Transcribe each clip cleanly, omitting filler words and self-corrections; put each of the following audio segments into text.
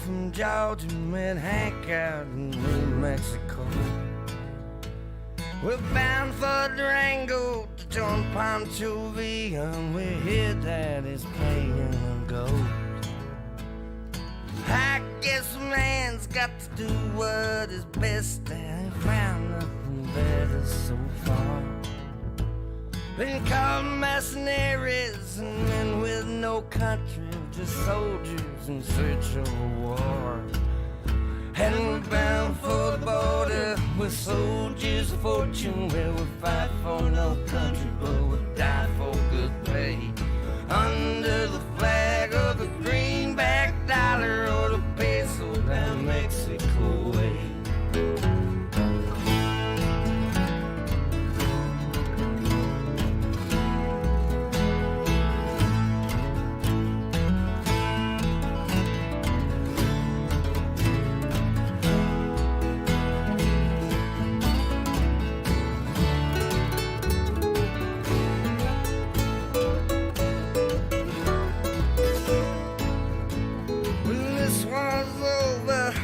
from Georgia, met Hank out in New Mexico. We're bound for Durango to join Pancho Villa, and we hear that he's playing in gold. I guess a man's got to do what is best, and I found nothing better so far. Been called mercenaries and men with no country, just soldiers in search of a war. And we're bound for the border with soldiers of fortune, where we fight for no country but we die for good pay. Under the flag of the greenback dollar or the peso down Mexico way.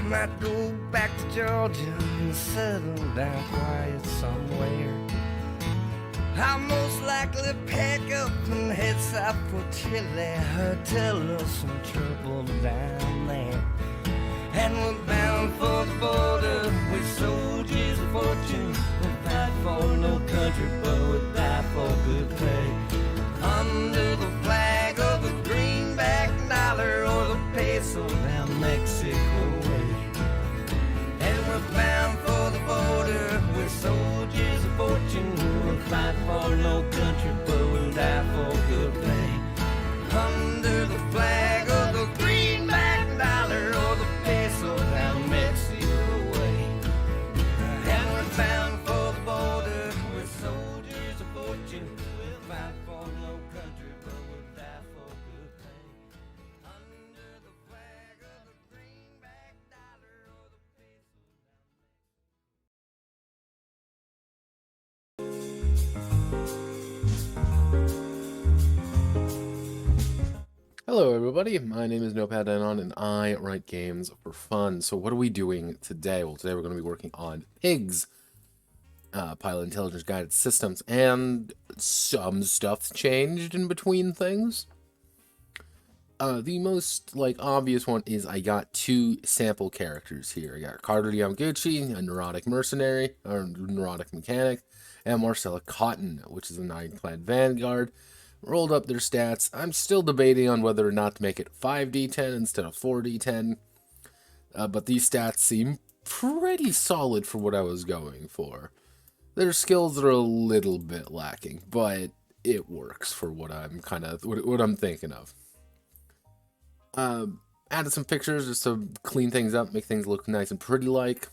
Might go back to Georgia and settle down quiet somewhere. I'll most likely pack up and head south for Chile, tell us some trouble down there. And we're bound for the border with soldiers of fortune. We'll fight for no country, but we'll die for good pay. Under the flag of the greenback dollar or the peso down Mexico way. We're bound for the border with soldiers of fortune. We'll fight for no country, but we'll die for good pay. Under the flag of the greenback dollar or the peso down Mexico way. And we're bound for the border with soldiers of fortune. We'll fight for no country, but we'll die for good pay. Under the flag of the greenback dollar or the peso. Hello everybody, my name is Notepad and I write games for fun. So what are we doing today? Well, today we're going to be working on pigs, pilot intelligence guided systems, and some stuff's changed in between things. The most obvious one is I got two sample characters here. I got Condottiero, a neurotic mercenary, or neurotic mechanic, and Marcella Cotton, which is a 9-clad vanguard. Rolled up their stats. I'm still debating on whether or not to make it 5d10 instead of 4d10. But these stats seem pretty solid for what I was going for. Their skills are a little bit lacking, but it works for what I'm what I'm thinking of. Added some pictures just to clean things up, make things look nice and pretty like.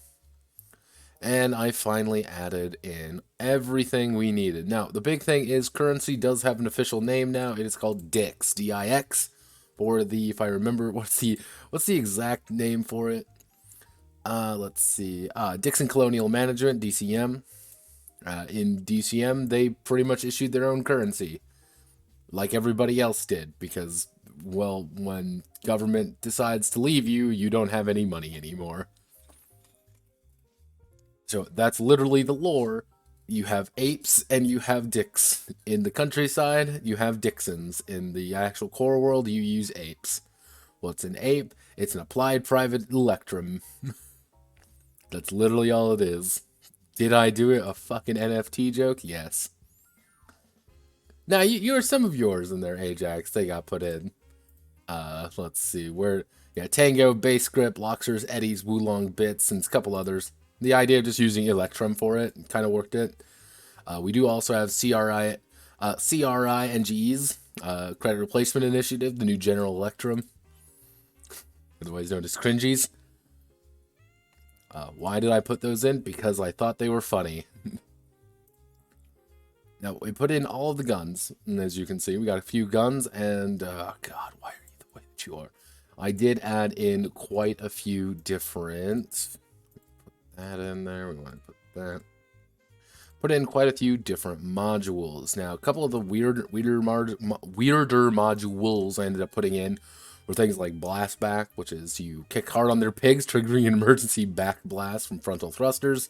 And I finally added in everything we needed. Now, the big thing is currency does have an official name now. It is called Dix, D-I-X, for the, if I remember, what's the exact name for it? Let's see, Dixon Colonial Management, DCM. In DCM, they pretty much issued their own currency, like everybody else did, because, well, when government decides to leave you, you don't have any money anymore. So that's literally the lore. You have apes and you have dicks. In the countryside, you have Dixons. In the actual core world, you use apes. What's an ape? It's an applied private electrum. That's literally all it is. Did I do it a fucking NFT joke? Yes. Now, you are some of yours in there, Ajax. They got put in. Let's see. Tango, Base Grip, Loxers, Eddies, Wulong Bits, and a couple others. The idea of just using Electrum for it kind of worked it. We do also have CRI NGEs, Credit Replacement Initiative, the new General Electrum, otherwise known as Cringies. Why did I put those in? Because I thought they were funny. Now, we put in all of the guns, and as you can see, we got a few guns, and, God, why are you the way that you are? I did add in quite a few different... that in there. We want to put that. Put in quite a few different modules. Now, a couple of the weirder modules I ended up putting in Or things like blast back, which is you kick hard on their pigs, triggering an emergency back blast from frontal thrusters.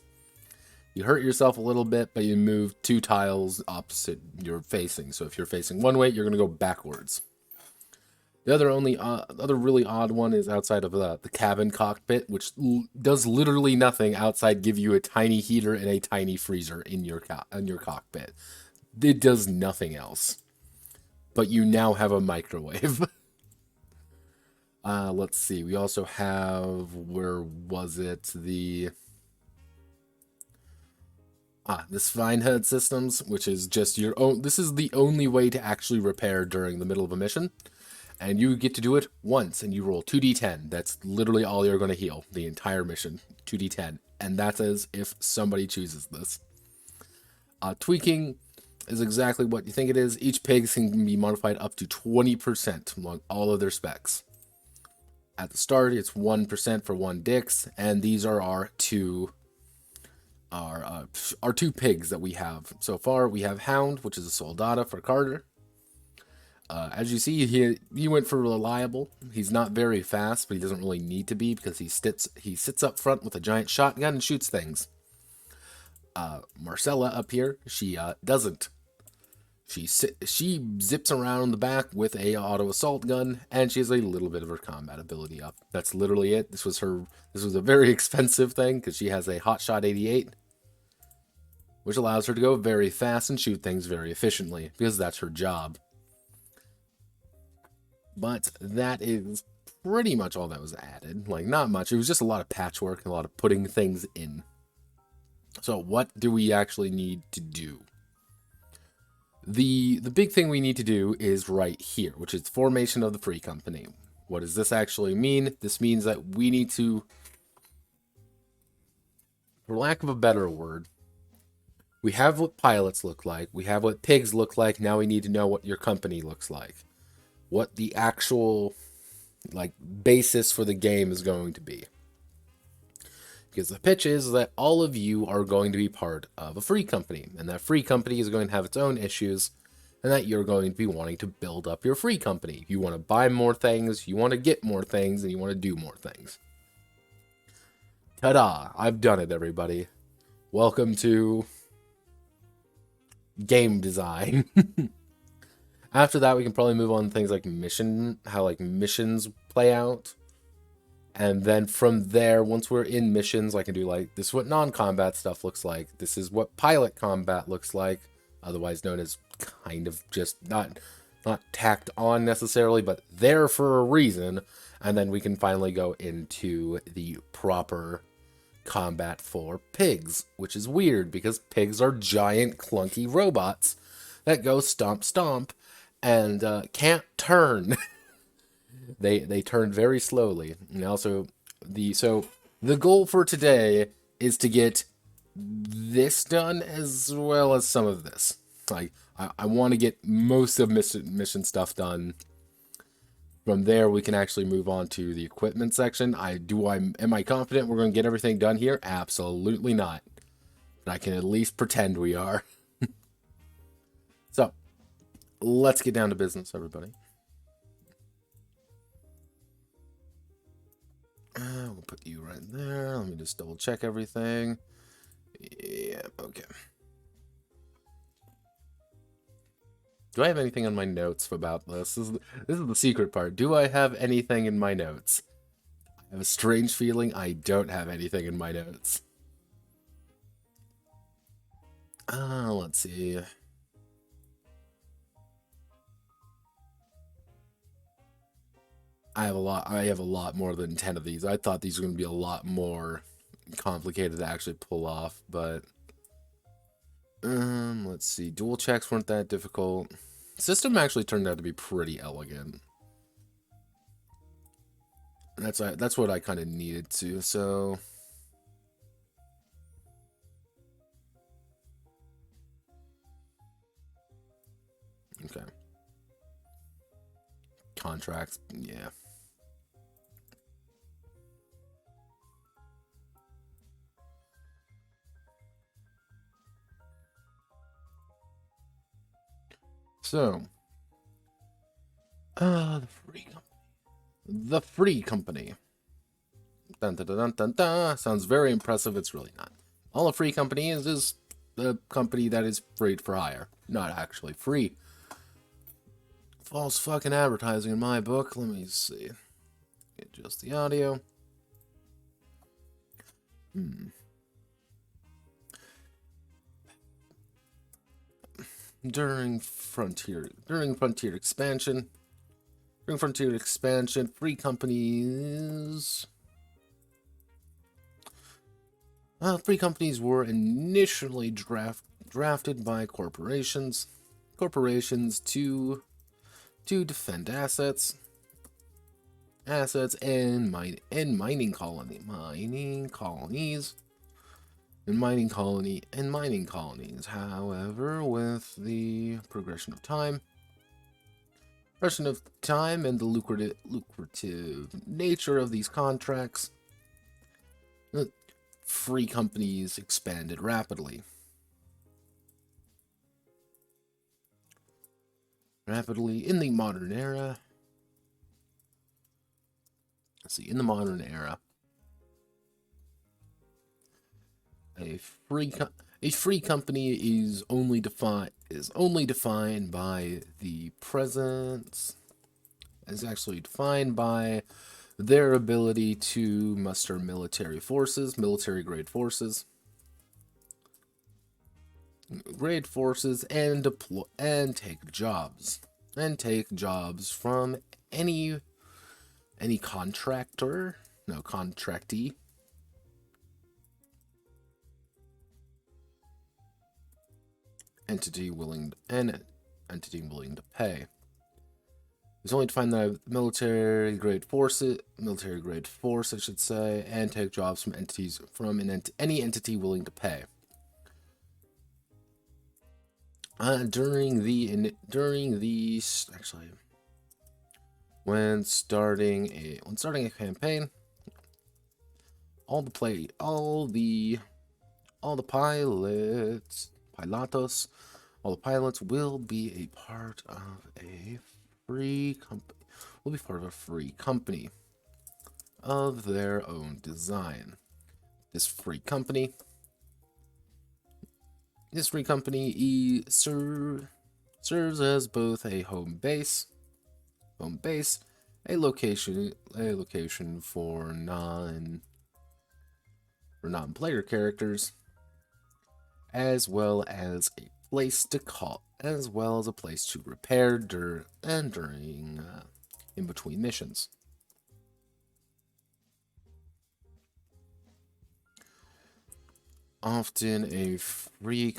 You hurt yourself a little bit, but you move 2 tiles opposite you're facing. So if you're facing one way, you're going to go backwards. The other really odd one is outside of the cabin cockpit, which does literally nothing outside give you a tiny heater and a tiny freezer in your cockpit. It does nothing else. But you now have a microwave. Let's see. We also have, where was it? The spine head systems, which is just your own. This is the only way to actually repair during the middle of a mission. And you get to do it once, and you roll 2d10. That's literally all you're going to heal the entire mission, 2d10. And that's as if somebody chooses this. Tweaking is exactly what you think it is. Each pig can be modified up to 20% among all of their specs. At the start, it's 1% for 1 dix, and these are our two pigs that we have so far. We have Hound, which is a Soldata for Carter. As you see, he went for reliable. He's not very fast, but he doesn't really need to be because he sits up front with a giant shotgun and shoots things. Marcella up here, she doesn't. She zips around the back with a auto assault gun, and she has a little bit of her combat ability up. That's literally it. This was a very expensive thing because she has a Hotshot 88, which allows her to go very fast and shoot things very efficiently because that's her job. But that is pretty much all that was added. Like, not much. It was just a lot of patchwork and a lot of putting things in. So what do we actually need to do? The big thing we need to do is right here, which is formation of the free company. What does this actually mean? This means that we need to, for lack of a better word, we have what pilots look like. We have what pigs look like. Now we need to know what your company looks like. What the actual, basis for the game is going to be. Because the pitch is that all of you are going to be part of a free company, and that free company is going to have its own issues, and that you're going to be wanting to build up your free company. You want to buy more things, you want to get more things, and you want to do more things. Ta-da! I've done it, everybody. Welcome to game design. After that, we can probably move on to things like how missions play out. And then from there, once we're in missions, I can do this is what non-combat stuff looks like. This is what pilot combat looks like. Otherwise known as kind of just not tacked on necessarily, but there for a reason. And then we can finally go into the proper combat for pigs, which is weird because pigs are giant clunky robots that go stomp stomp and can't turn. They turn very slowly. And also the goal for today is to get this done as well as some of this. I want to get most of mission stuff done. From there we can actually move on to the equipment section. Am I confident we're going to get everything done here? Absolutely not. But I can at least pretend we are. So, let's get down to business, everybody. We'll put you right there. Let me just double check everything. Yeah, okay. Do I have anything on my notes about this? This is the secret part. Do I have anything in my notes? I have a strange feeling I don't have anything in my notes. Let's see. I have a lot more than 10 of these. I thought these were going to be a lot more complicated to actually pull off, but let's see. Dual checks weren't that difficult. System actually turned out to be pretty elegant. That's what I kind of needed to. So okay. Contracts, yeah. So, the free company. The Free Company. Dun, dun, dun, dun, dun, dun. Sounds very impressive. It's really not. All a free company is a company that is free for hire. Not actually free. False fucking advertising in my book. Let me see. Adjust the audio. During Frontier expansion, free companies. Free companies were initially drafted by corporations to defend assets and mining colonies. However, with the progression of time and the lucrative nature of these contracts, free companies expanded rapidly. In the modern era. Let's see, in the modern era, a free company is only defined by the presence. Is actually defined by their ability to muster military grade forces, and deploy and take jobs from any contractee entity willing to pay. It's only defined that military grade force, I should say, and take jobs from any entity willing to pay. When starting a campaign, all the pilots will be a part of a free company of their own design. This free company serves as both a home base, a location for non-player characters, as well as a place to repair during in between missions. Often a free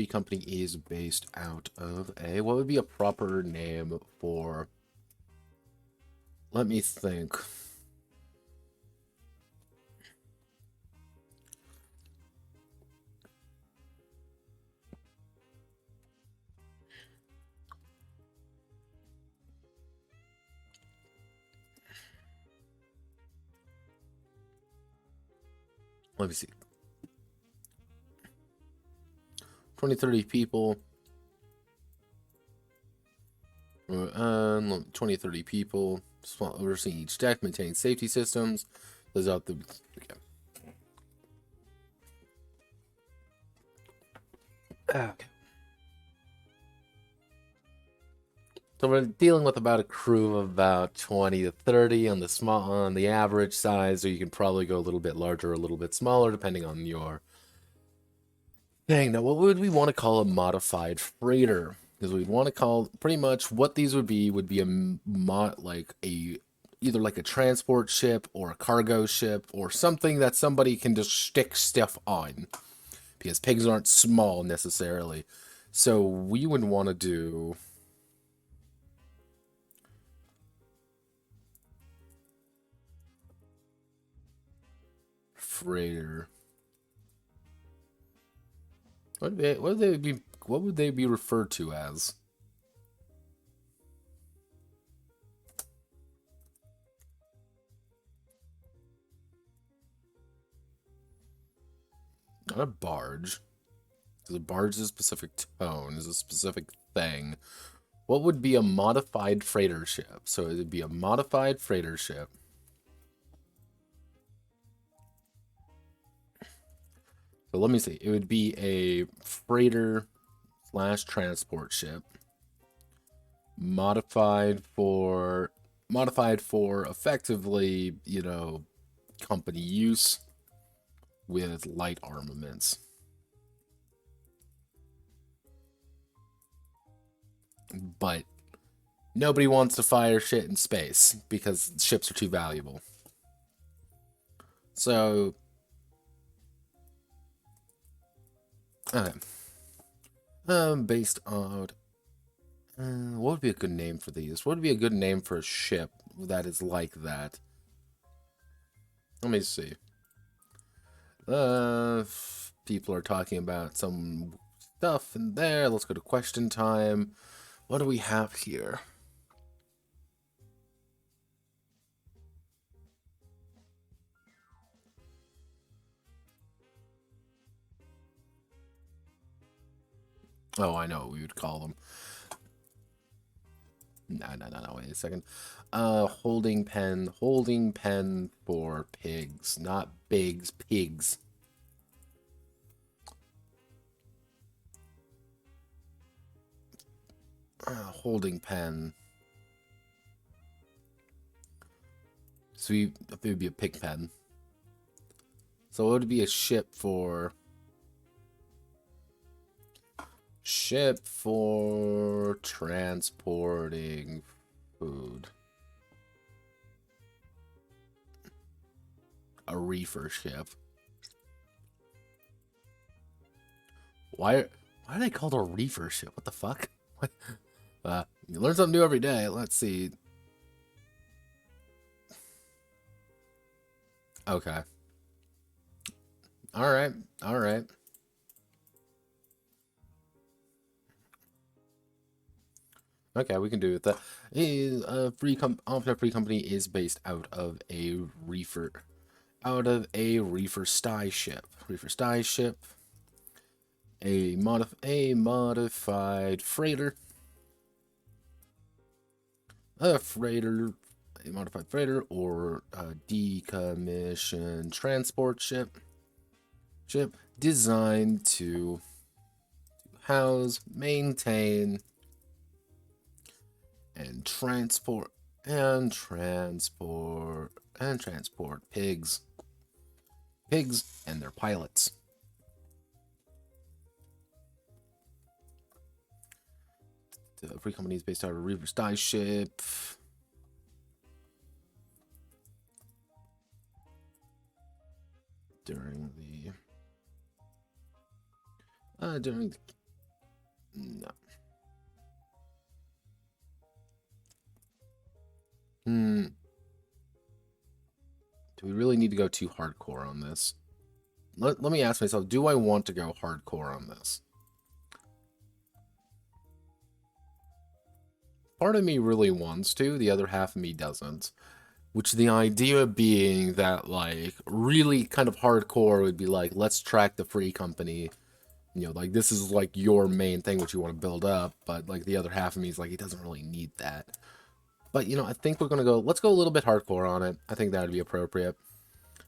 company is based out of what would be a proper name for? Let me think. Let me see. 20-30 people. 20-30 people overseeing each deck, maintaining safety systems. Those out the. Okay. So we're dealing with about a crew of about 20 to 30 on the average size, or you can probably go a little bit larger or a little bit smaller depending on your thing. Now, what would we want to call a modified freighter? Because we'd want to call pretty much what these would be either like a transport ship or a cargo ship or something that somebody can just stick stuff on. Because pigs aren't small necessarily. So we would want to do freighter. What would they be referred to as? Not a barge. Because a barge is a specific tone, is a specific thing. What would be a modified freighter ship? So it would be a modified freighter ship. So let me see. It would be a freighter / transport ship. Modified for effectively, you know, company use with light armaments. But nobody wants to fire shit in space because ships are too valuable. So, okay. Based on what would be a good name for these? What would be a good name for a ship that is like that? Let me see. People are talking about some stuff in there. Let's go to question time. What do we have here? Oh, I know what we would call them. No, wait a second. Holding pen for pigs, not bigs, pigs. Holding pen. So it would be a pig pen. So it would be a ship for transporting food. A reefer ship. Why are they called a reefer ship? What the fuck? You learn something new every day. Let's see. Okay. All right. Okay, we can do it. That a free company is based out of a reefer sty ship. Reefer sty ship. A modified freighter. A modified freighter or a decommissioned transport ship. Designed to house, maintain, and transport pigs and their pilots. The free company is based out of Reaver Sty ship. During the no. Do we really need to go too hardcore on this? Let me ask myself, do I want to go hardcore on this? Part of me really wants to, the other half of me doesn't. Which the idea being that, like, really kind of hardcore would be like, let's track the free company. You know, like, this is, like, your main thing which you want to build up. But, like, the other half of me is like, it doesn't really need that. But, you know, I think we're going to go, let's go a little bit hardcore on it. I think that would be appropriate.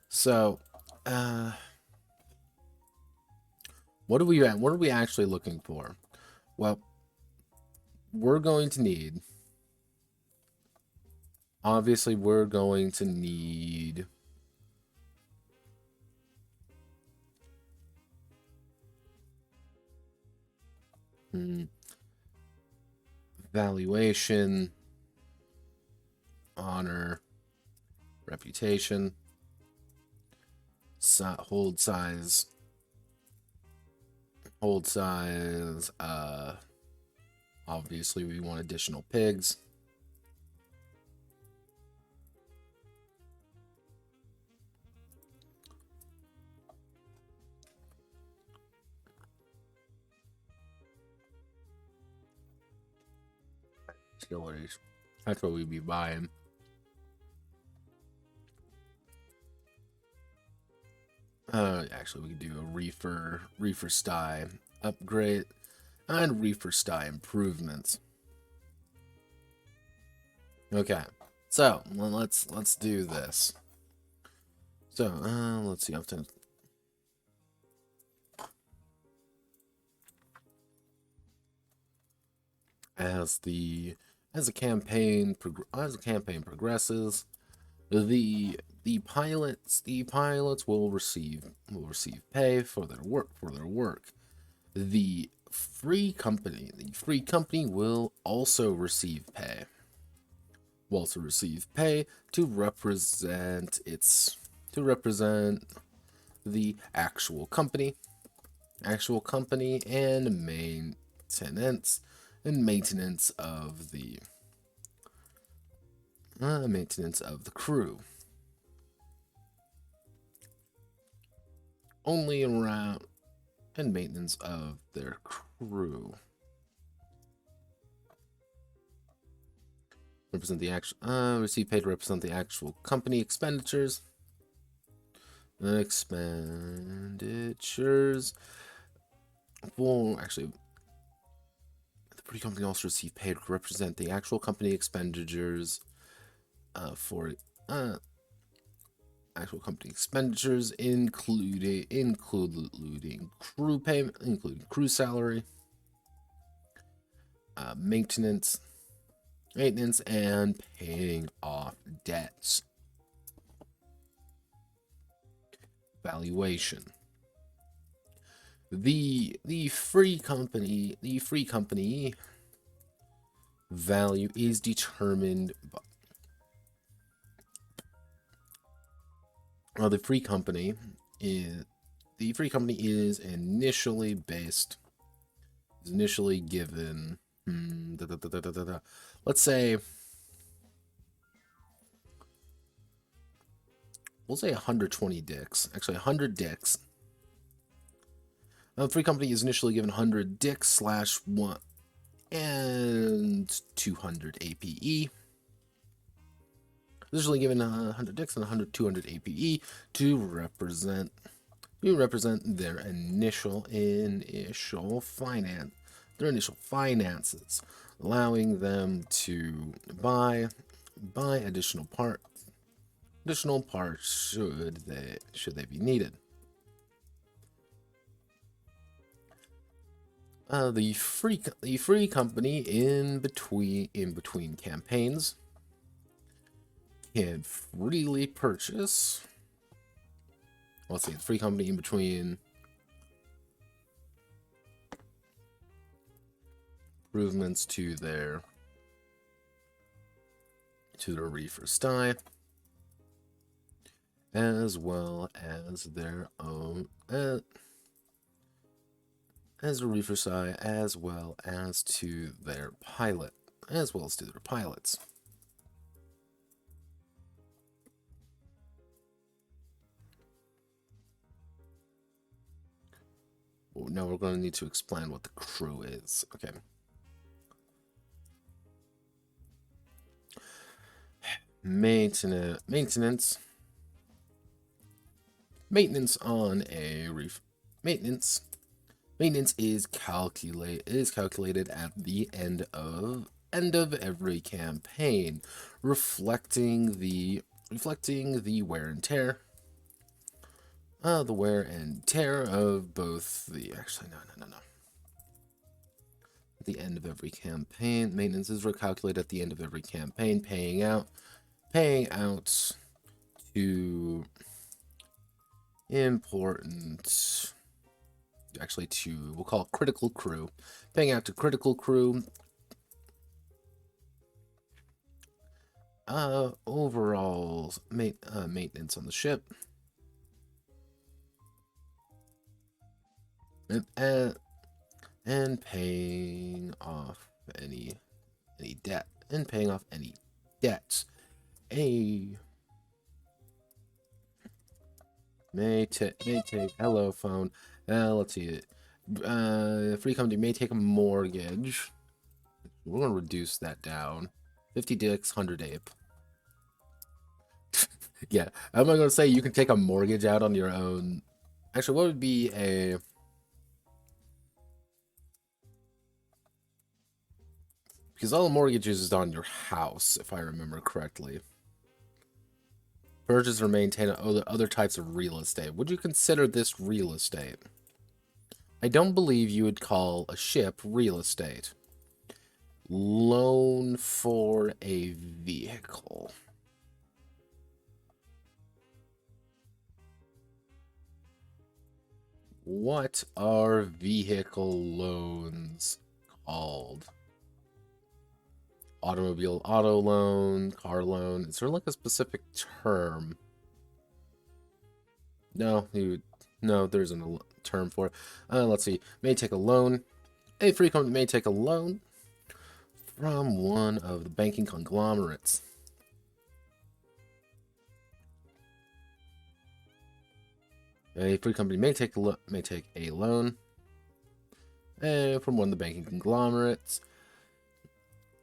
So, what are we actually looking for? Well, we're going to need... Obviously, we're going to need... valuation, honor, reputation, hold size, obviously we want additional pigs. Distilleries. That's what we'd be buying. Actually, we could do a reefer sty upgrade and reefer sty improvements. Okay, so let's do this. So let's see. As the campaign progresses, the pilots will receive pay for their work. The free company will also receive pay. To represent the actual company and maintenance of the crew. Only around and maintenance of their crew. Represent the actual receive pay to represent the actual company expenditures. Well, actually, the free company also receive pay to represent the actual company expenditures for actual company expenditures, including crew payment, including crew salary, maintenance, and paying off debts. Valuation. The free company value is determined by the free company is initially given let's say we'll say 120 dicks. Actually 100 dicks. The free company is initially given 100 dicks /1 and 200 APE. Initially given 100 dicks and 200 APE to represent their initial finances, allowing them to buy additional parts should they be needed. The free company in between campaigns can freely purchase. Let's see, the free company in between improvements to their reefer stye, as well as their own as a reefer stye, as well as to their pilots. Now we're going to need to explain what the crew is. Okay. Maintenance on a reef. Maintenance is calculated at the end of every campaign, reflecting the wear and tear. The wear and tear of both the At the end of every campaign, maintenance is recalculated at the end of every campaign, paying out to important. Actually, we'll call it critical crew. Paying out to critical crew. Overall maintenance on the ship. And paying off any debt. And paying off any debts. May take hello phone. Let's see it. Free company may take a mortgage. We're gonna reduce that down. 50 dicks, 100 ape. Yeah, I'm not gonna say you can take a mortgage out on your own. Actually, what would be a Because all the mortgages is on your house, if I remember correctly. Purchase or maintain other types of real estate. Would you consider this real estate? I don't believe you would call a ship real estate. Loan for a vehicle. What are vehicle loans called? Automobile auto loan, car loan. Is there like a specific term? No, there isn't a term for it. Let's see. May take a loan. A free company may take a loan from one of the banking conglomerates. A free company may take a loan from one of the banking conglomerates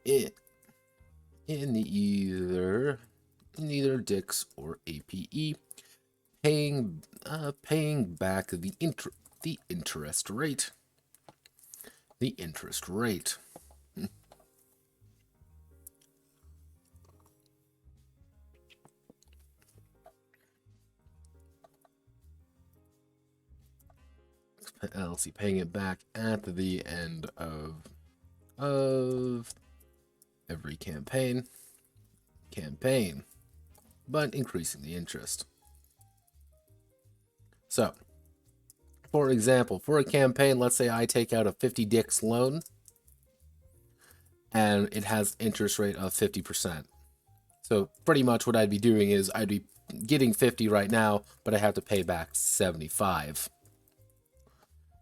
in either Dix or APE, paying back the interest rate. The interest rate. Let's see, paying it back at the end of every campaign, but increasing the interest. So, for example, for a campaign, let's say I take out a 50 Dix loan, and it has interest rate of 50%. So pretty much what I'd be doing is I'd be getting 50 right now, but I have to pay back 75.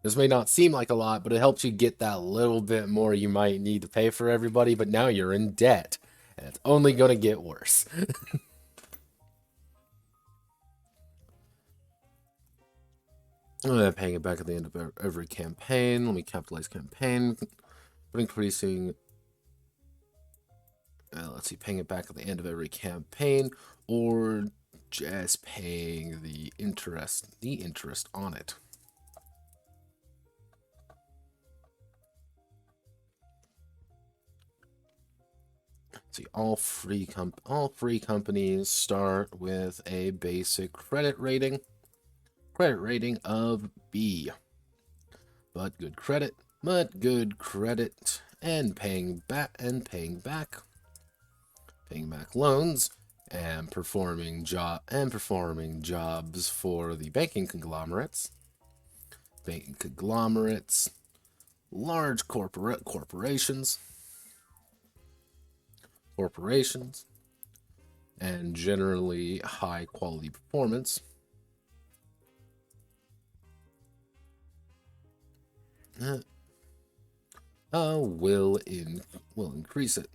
This may not seem like a lot, but it helps you get that little bit more you might need to pay for everybody, but now you're in debt, and it's only going to get worse. Paying it back at the end of every campaign. Let me capitalize campaign. But increasing... let's see, paying it back at the end of every campaign, or just paying the interest on it. See, all free companies start with a basic credit rating of B. But good credit, and paying back loans and performing jobs for the banking conglomerates, large corporations, and generally high quality performance. Will increase it.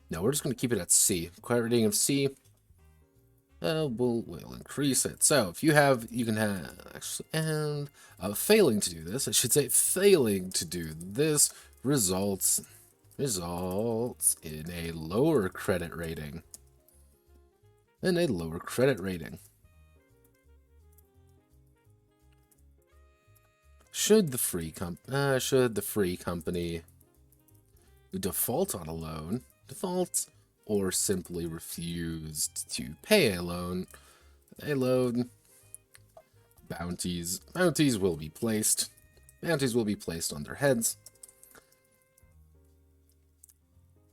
Now we're just going to keep it at C. Credit rating of C will increase it. So if you can have actually, and failing to do this, I should say failing to do this results in a lower credit rating. Should the free company default on a loan, or simply refused to pay a loan, bounties will be placed on their heads,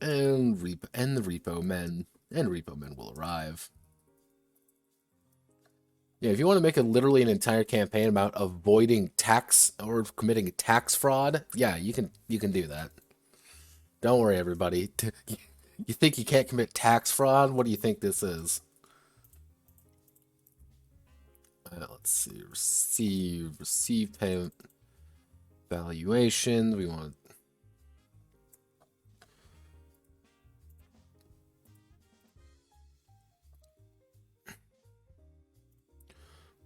and the repo men will arrive. Yeah, if you want to make literally an entire campaign about avoiding tax or committing tax fraud, yeah, you can do that. Don't worry, everybody. You think you can't commit tax fraud? What do you think this is? Let's see. Receive payment valuation. We want.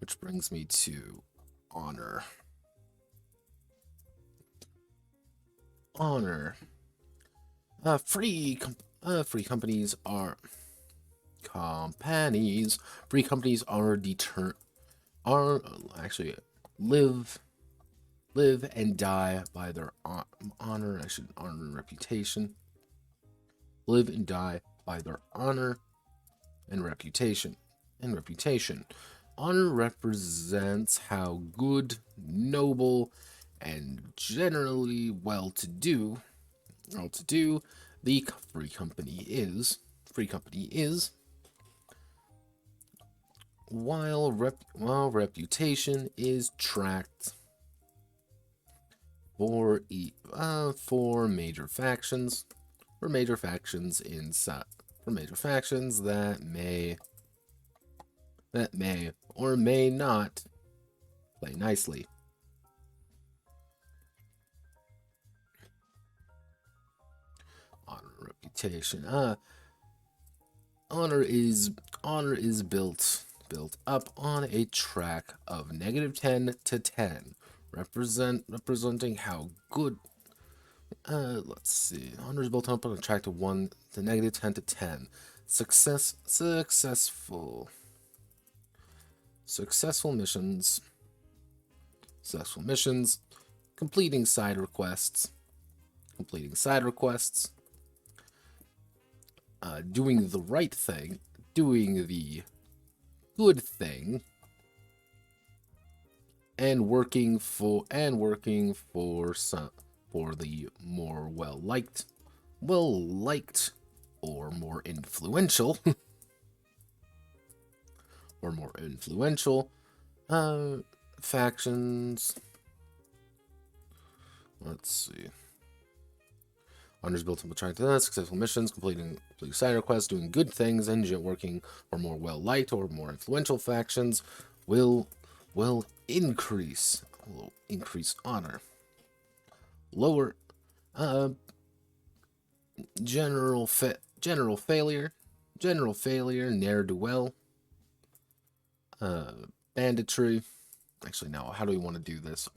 Which brings me to honor. Free companies are live live and die by their honor. I should honor and reputation. Live and die by their honor and reputation. Honor represents how good, noble, and generally well-to-do the free company is. While reputation is tracked for major factions, that may or may not play nicely. Honor, reputation. Honor is built up on a track of -10 to 10, representing how good. Let's see. Honor is built up on a track of -10 to 10. Successful missions. Completing side requests. Doing the right thing. Doing the good thing. And working for the more well-liked or more influential factions. Let's see. Honors built up trying to successful missions, completing side requests, doing good things, and working for more well-liked or more influential factions will increase honor. Lower general failure, ne'er-do-well, banditry. Actually, no. How do we want to do this?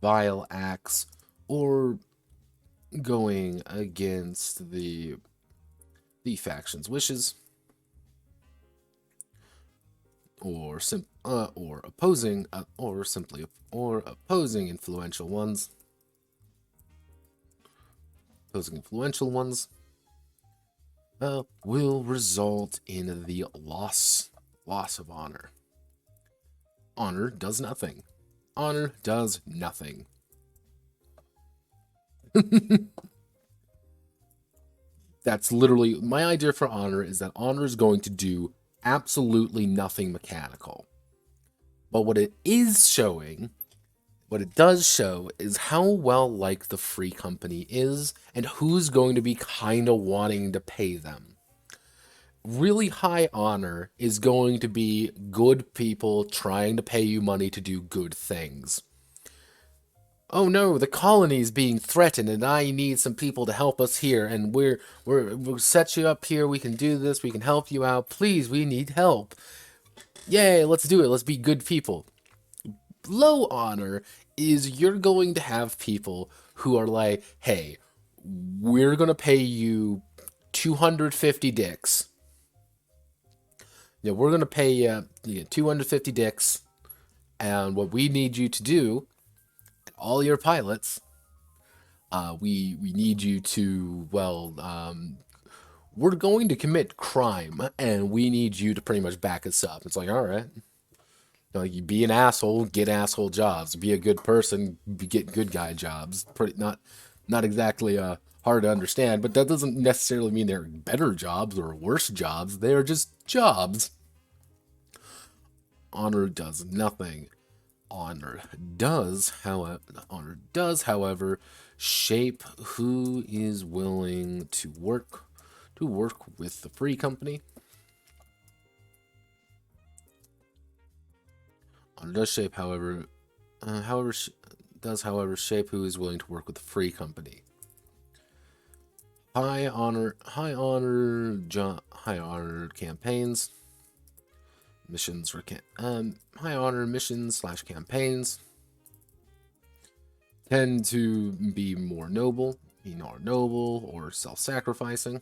Vile acts, or going against the faction's wishes, or opposing influential ones. Will result in the loss of honor. Honor does nothing. That's literally my idea for honor, is that honor is going to do absolutely nothing mechanical. But what it does show is how well liked the free company is and who's going to be kind of wanting to pay them. Really high honor is going to be good people trying to pay you money to do good things. Oh no, the colony is being threatened and I need some people to help us here, and we'll set you up here, we can do this, we can help you out, please, we need help. Yay, let's do it, let's be good people. Low honor is you're going to have people who are like, hey, we're going to pay you 250 dicks. Yeah, we're going to pay you 250 dicks, and what we need you to do, all your pilots, we need you to, we're going to commit crime, and we need you to pretty much back us up. It's like, all right. You be an asshole, get asshole jobs. Be a good person, get good guy jobs. Not exactly hard to understand, but that doesn't necessarily mean they're better jobs or worse jobs. They're just jobs. Honor does nothing. Honor does, however, shape who is willing to work with the free company. Honor does shape, however, shape who is willing to work with the free company. High honor campaigns. Missions or high honor missions / campaigns tend to be more noble or self-sacrificing,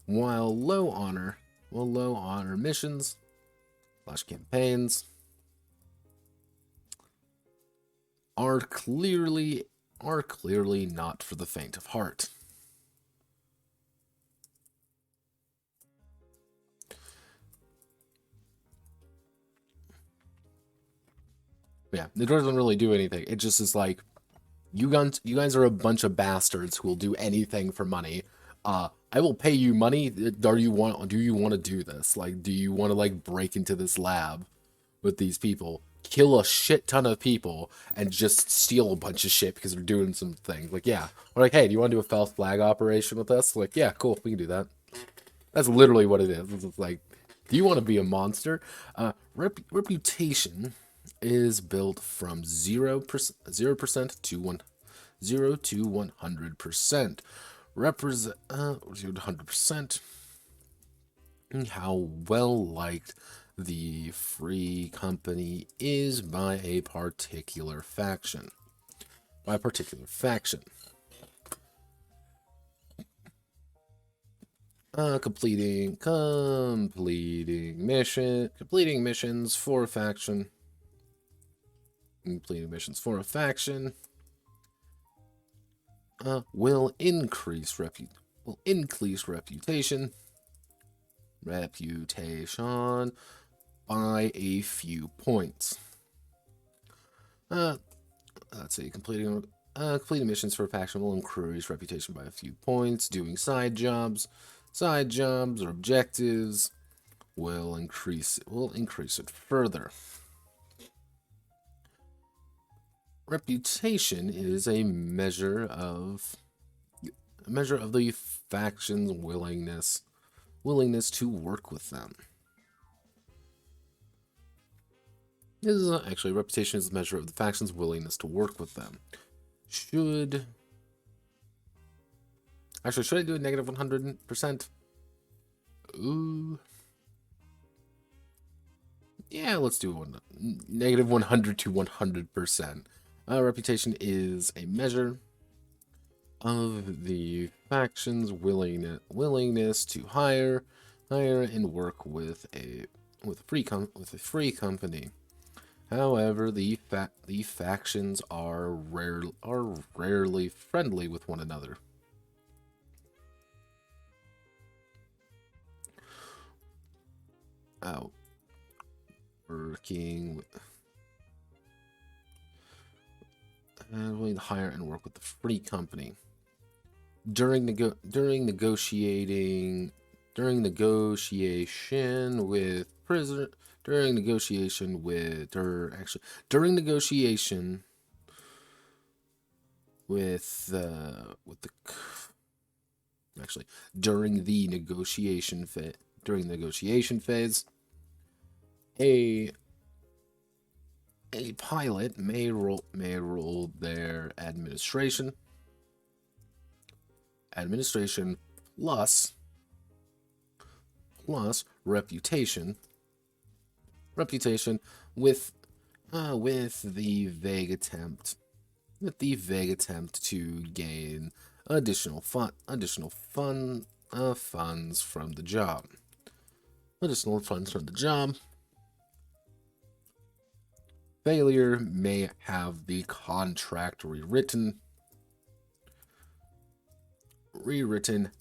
while low honor missions slash campaigns are clearly not for the faint of heart. Yeah, it doesn't really do anything. It just is like, you guys are a bunch of bastards who will do anything for money. I will pay you money. Do you want to do this? Like, do you want to like break into this lab with these people, kill a shit ton of people, and just steal a bunch of shit because they're doing some things? Like, yeah. We're like, hey, do you want to do a false flag operation with us? Like, yeah, cool, we can do that. That's literally what it is. It's like, do you want to be a monster? Reputation is built from 0% to 100%. Represent 100%. How well liked the free company is by a particular faction. Completing missions for a faction. Will increase reputation by a few points. Let's see, completing missions for a faction will increase reputation by a few points. Doing side jobs or objectives will increase it further. Reputation is a measure of the faction's willingness to work with them. Reputation is a measure of the faction's willingness to work with them. Should I do a negative 100%? Ooh. Yeah, let's do negative 100 to 100%. Reputation is a measure of the faction's willingness to hire and work with a free company. However, the factions are rarely friendly with one another. Working and willing to hire and work with the free company. During negotiation with during the negotiation phase, a pilot may roll their administration plus reputation with the vague attempt to gain additional funds from the job. Failure may have the contract rewritten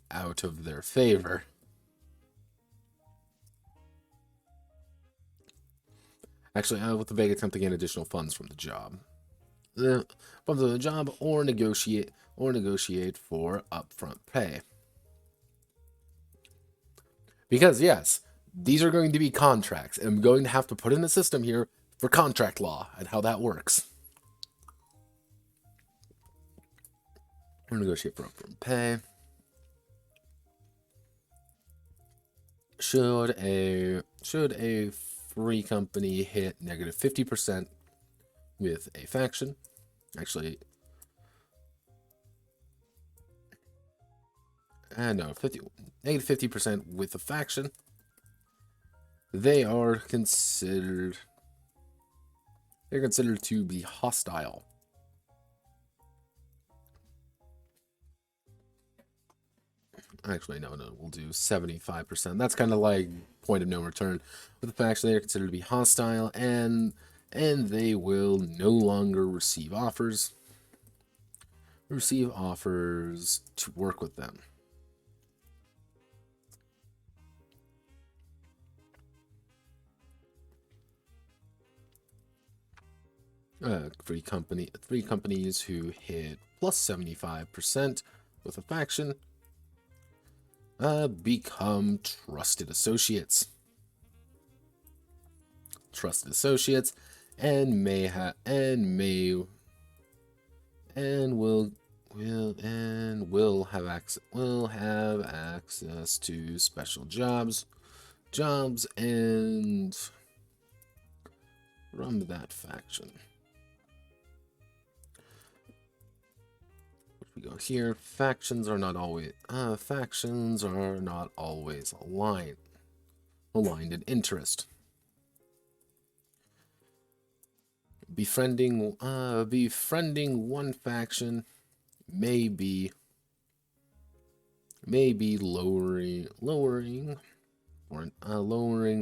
out of their favor. With the vague attempt to gain additional funds from the job. Or negotiate for upfront pay. Because yes, these are going to be contracts, and I'm going to have to put in a system here for contract law and how that works. Or negotiate for upfront pay. Should a free company hit negative 50% with a faction, negative 50% with a faction, they're considered to be hostile. Actually, no, we'll do 75%. That's kind of like point of no return. With the faction, they are considered to be hostile, and they will no longer receive offers. Receive offers to work with them. Three companies who hit plus 75% with a faction become trusted associates. Trusted associates, and will have access to special jobs and from that faction. We go here. Factions are not always aligned in interest. Befriending one faction may be lowering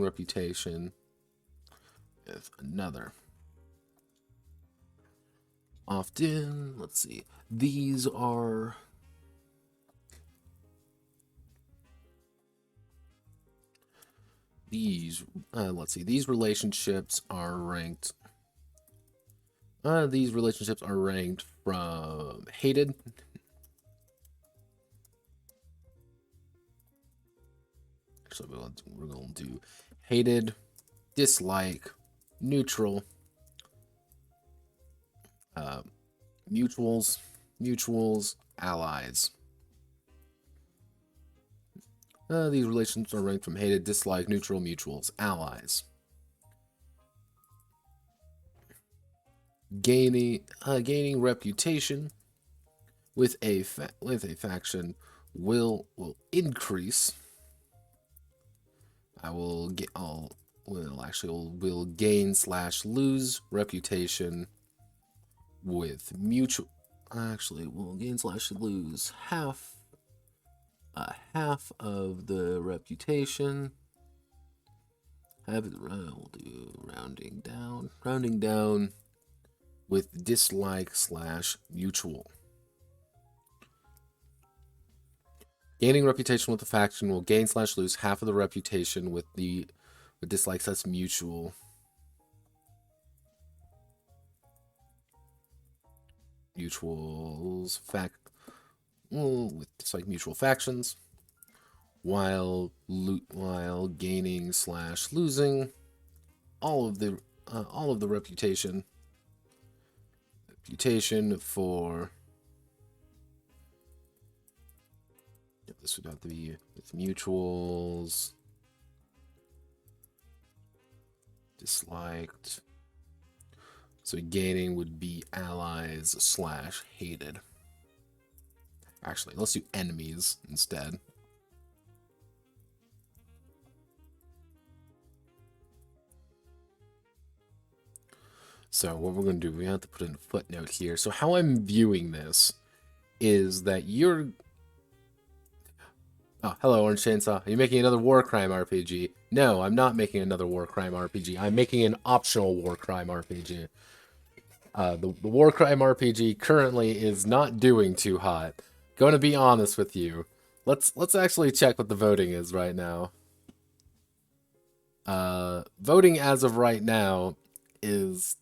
reputation with another. Often, let's see. These relationships are ranked. These relationships are ranked from hated. Actually, we're going to do hated, dislike, neutral, mutuals, allies. These relationships are ranked from hated, dislike, neutral, mutuals, allies. Gaining reputation with a faction will increase. Will gain/lose reputation with mutual. Actually, we'll gain/lose half of the reputation. We'll do rounding down with dislike/mutual. Gaining reputation with the faction will gain/lose half of the reputation with dislikes. That's mutual. Mutuals with dislike mutual factions, while gaining/losing all of the reputation for. This would have to be with mutuals, disliked. So gaining would be allies/hated. Actually, let's do enemies instead. So what we're going to do, we have to put in a footnote here. So how I'm viewing this is that you're... Oh, hello, Orange Chainsaw. Are you making another war crime RPG? No, I'm not making another war crime RPG. I'm making an optional war crime RPG. The war crime RPG currently is not doing too hot. Going to be honest with you. Let's actually check what the voting is right now. Voting as of right now is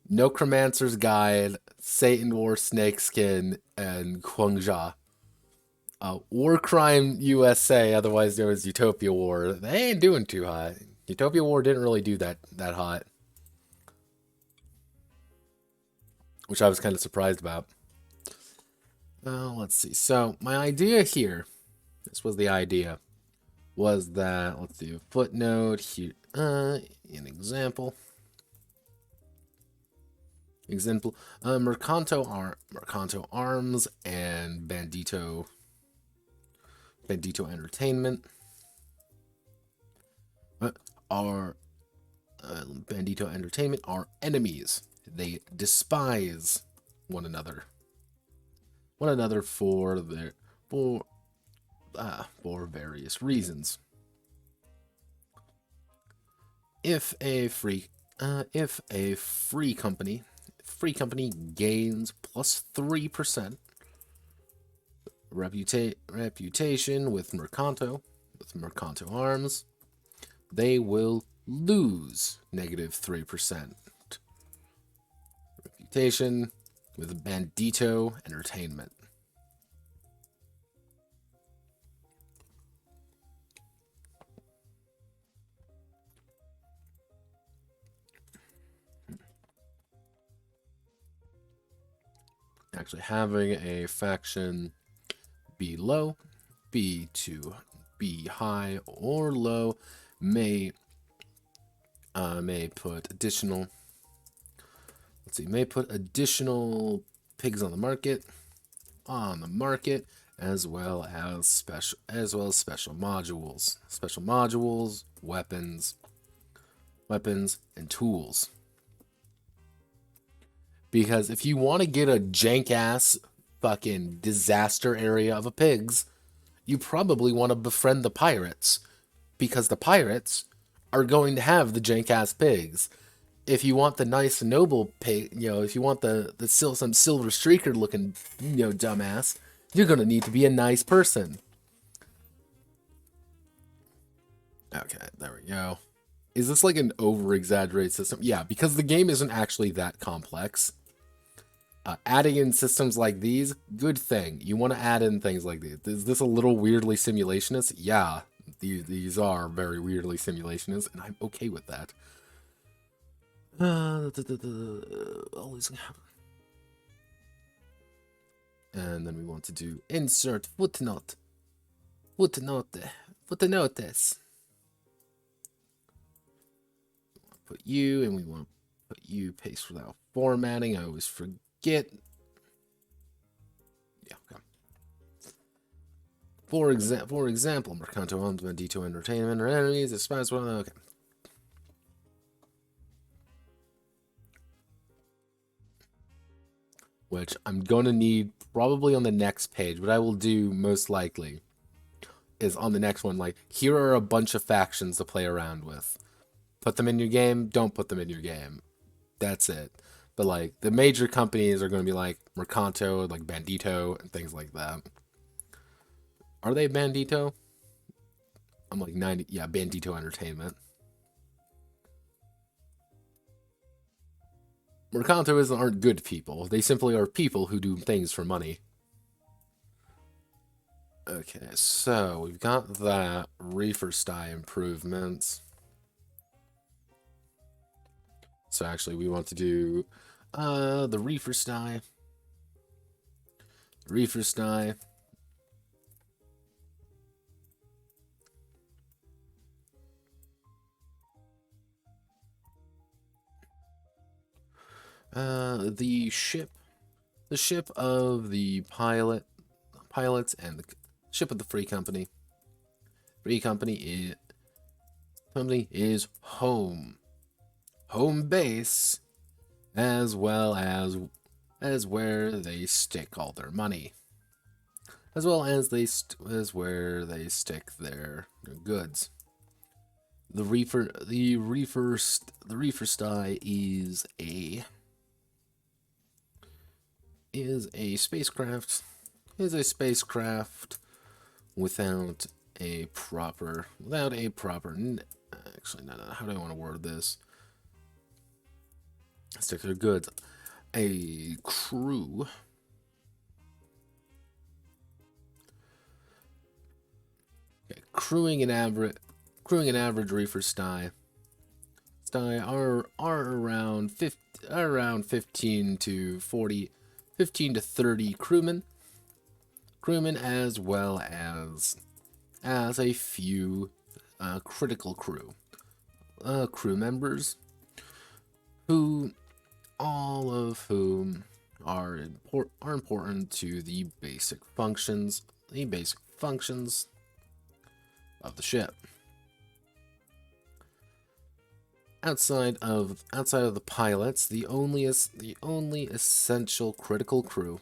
Necromancer's Guide, Satan War Snakeskin, and Guangzhou. War Crime USA, otherwise known as Utopia War, they ain't doing too hot. Utopia War didn't really do that hot, which I was kind of surprised about. Let's see. So my idea here, this was the idea, was that, let's do a footnote here, an example. Mercanto Arms and Bandito Entertainment are enemies. They despise one another for for various reasons. If a free company gains plus 3% reputation with Mercanto Arms, they will lose negative 3% reputation with Bandito Entertainment. Actually, having a faction be low, be high or low may put additional pigs on the market, as well as special modules, weapons and tools. Because if you want to get a jank-ass fucking disaster area of a pigs, you probably want to befriend the pirates. Because the pirates are going to have the jank-ass pigs. If you want the nice noble pig, if you want some silver streaker looking, dumbass, you're going to need to be a nice person. Okay, there we go. Is this like an over-exaggerated system? Yeah, because the game isn't actually that complex. Adding in systems like these, good thing. You want to add in things like these. Is this a little weirdly simulationist? Yeah, these are very weirdly simulationist, and I'm okay with that. Always happen. And then we want to do insert footnote. Footnotes. Put you, and we want to put you paste without formatting. I always forget. Yeah, okay. For example, Mercanto owns Bandito Entertainment or enemies, despite one. Okay. Which I'm gonna need probably on the next page, but I will do most likely is on the next one. Like, here are a bunch of factions to play around with. Put them in your game, don't put them in your game. That's it. But, like, the major companies are going to be, like, Mercanto, like, Bandito, and things like that. Are they Bandito? I'm like 90... Yeah, Bandito Entertainment. Mercanto aren't good people. They simply are people who do things for money. Okay, so we've got that. Reefer style improvements. So actually, we want to do the Reefer style. The ship of the pilots and the ship of the free company. Free company is home base, as well as where they stick all their money, as well as where they stick their goods. The reefer style is a spacecraft. Without a proper. Actually, no. How do I want to word this? Stick their goods. A crew. Okay, crewing an average reefer style are around 15 to 30 crewmen, as well as a few critical crew members, all of whom are important to the basic functions of the ship. Outside of the pilots, the only essential critical crew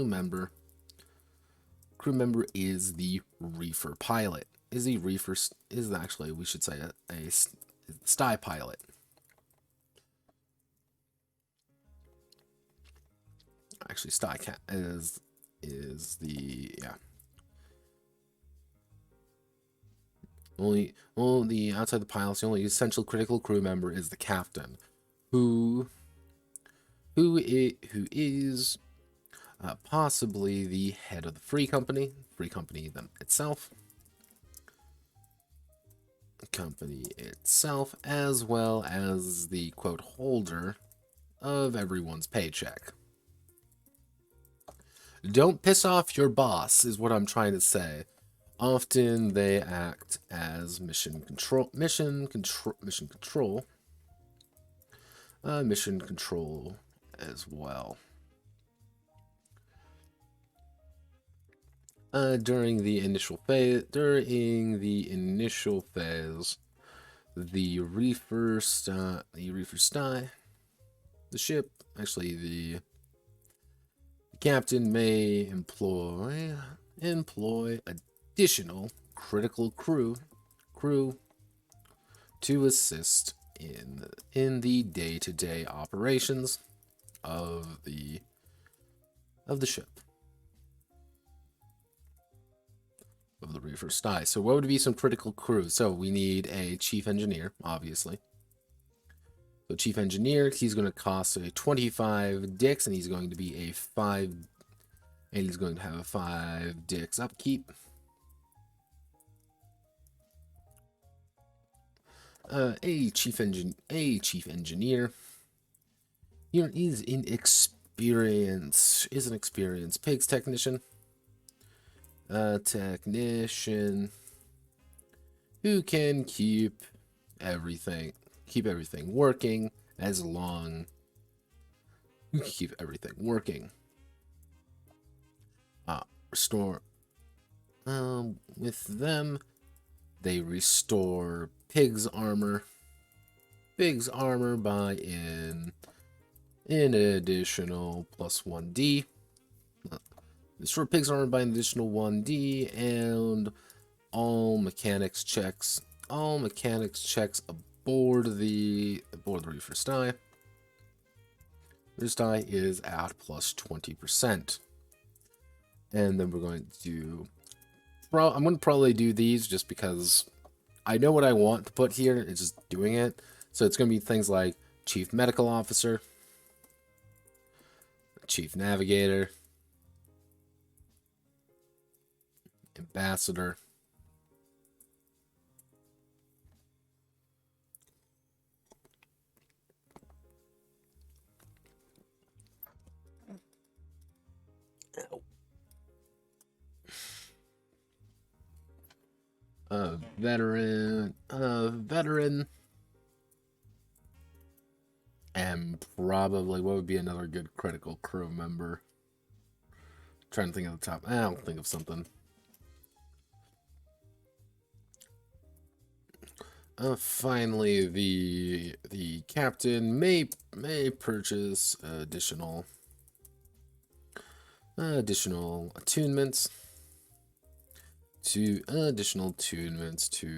member crew member is the reefer pilot. Is actually, we should say, a sty pilot. Actually, sty cat is the, yeah. Only outside the pilots, the only essential critical crew member is the captain, who is possibly the head of the free company itself, as well as the quote holder of everyone's paycheck. Don't piss off your boss is what I'm trying to say. Often they act as mission control as well. During the initial phase, the reefer sty, the ship, actually the captain may employ additional critical crew to assist in the day-to-day operations of the ship, of the reefer sty. So what would be some critical crew? So we need a chief engineer, obviously. So chief engineer, he's going to cost a 25 dicks, and he's going to be a 5, and he's going to have a 5 dicks upkeep. A chief engineer. Here is an experienced pigs technician. Technician who can keep everything working as long. You can keep everything working. Restore. With them, they restore Pig's armor by an additional plus 1d. Restore Pig's armor by an additional 1d, and all mechanics checks aboard the reefer sty. Reefer sty is at plus 20%, and then we're going to do. I'm going to probably do these just because I know what I want to put here. It's just doing it. So it's going to be things like Chief Medical Officer, Chief Navigator, Ambassador, veteran, and probably what would be another good critical crew member? Trying to think of the top. I'll think of something. Finally, the captain may purchase additional attunements to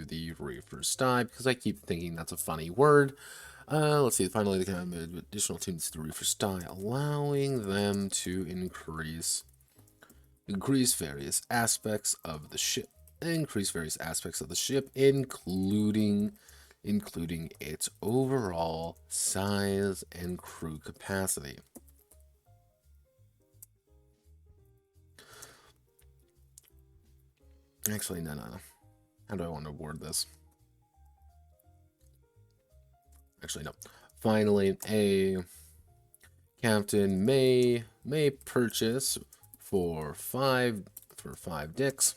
the reefer sty, because I keep thinking that's a funny word. Let's see. Finally, they can have additional attunements to the reefer sty, allowing them to increase various aspects of the ship. Including its overall size and crew capacity. Actually, no. How do I want to word this? Actually, no. Finally, a captain may purchase for 5 dicks.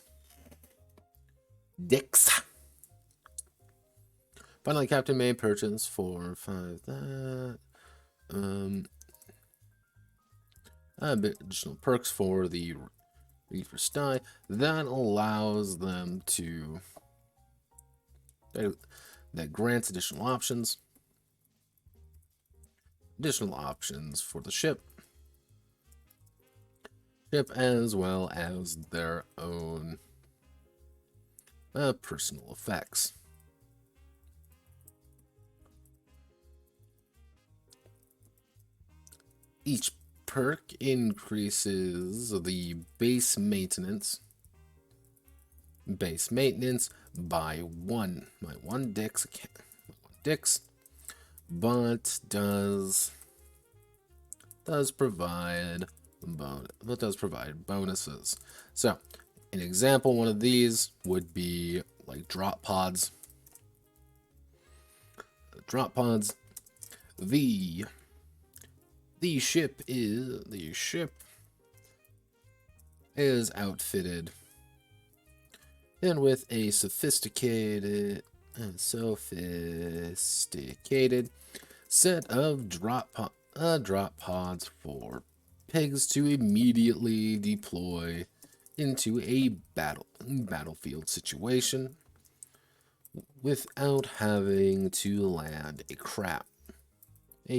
Finally, captain may purchase for 5 additional perks for the reefer sty that allows them to that grants additional options for the ship, ship as well as their own personal effects. Each perk increases the base maintenance by one dix, but does provide bonuses. So an example, one of these would be like drop pods. The ship is outfitted and with a sophisticated set of drop pods for pigs to immediately deploy into a battlefield situation without having to land a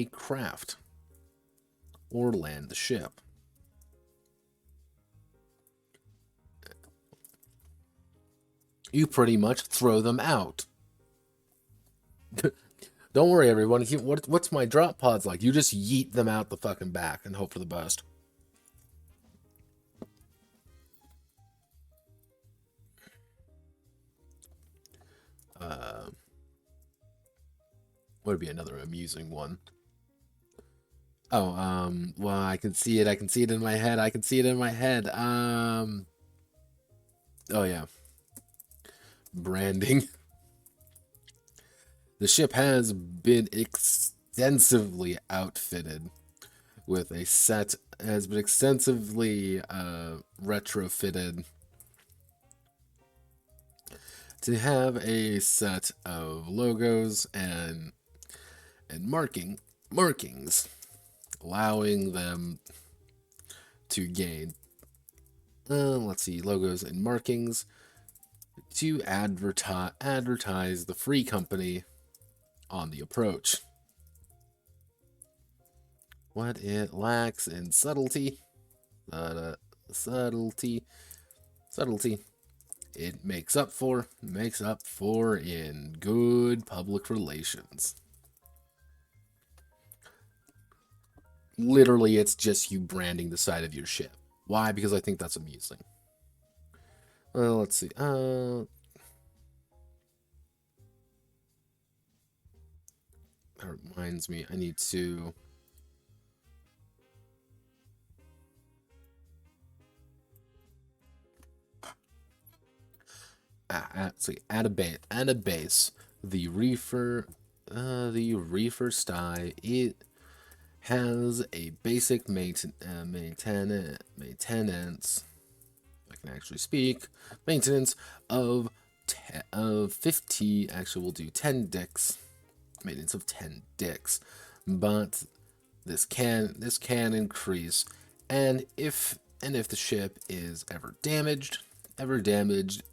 craft or land the ship. You pretty much throw them out. Don't worry, everyone. What's my drop pods like? You just yeet them out the fucking back and hope for the best. Would be another amusing one. Oh, well, I can see it. I can see it in my head. Oh yeah. Branding. The ship has been extensively outfitted with retrofitted to have a set of logos and markings, allowing them to gain logos and markings to advertise the free company on the approach. What it lacks in subtlety, it makes up for in good public relations. Literally, it's just you branding the side of your ship. Why? Because I think that's amusing. Well, let's see. That reminds me, I need to... add a base. The reefer style, it has a basic maintenance. I can actually speak. Maintenance of 50. Actually, we'll do 10 dicks. Maintenance of 10 dicks, but this can increase, and if the ship is ever damaged,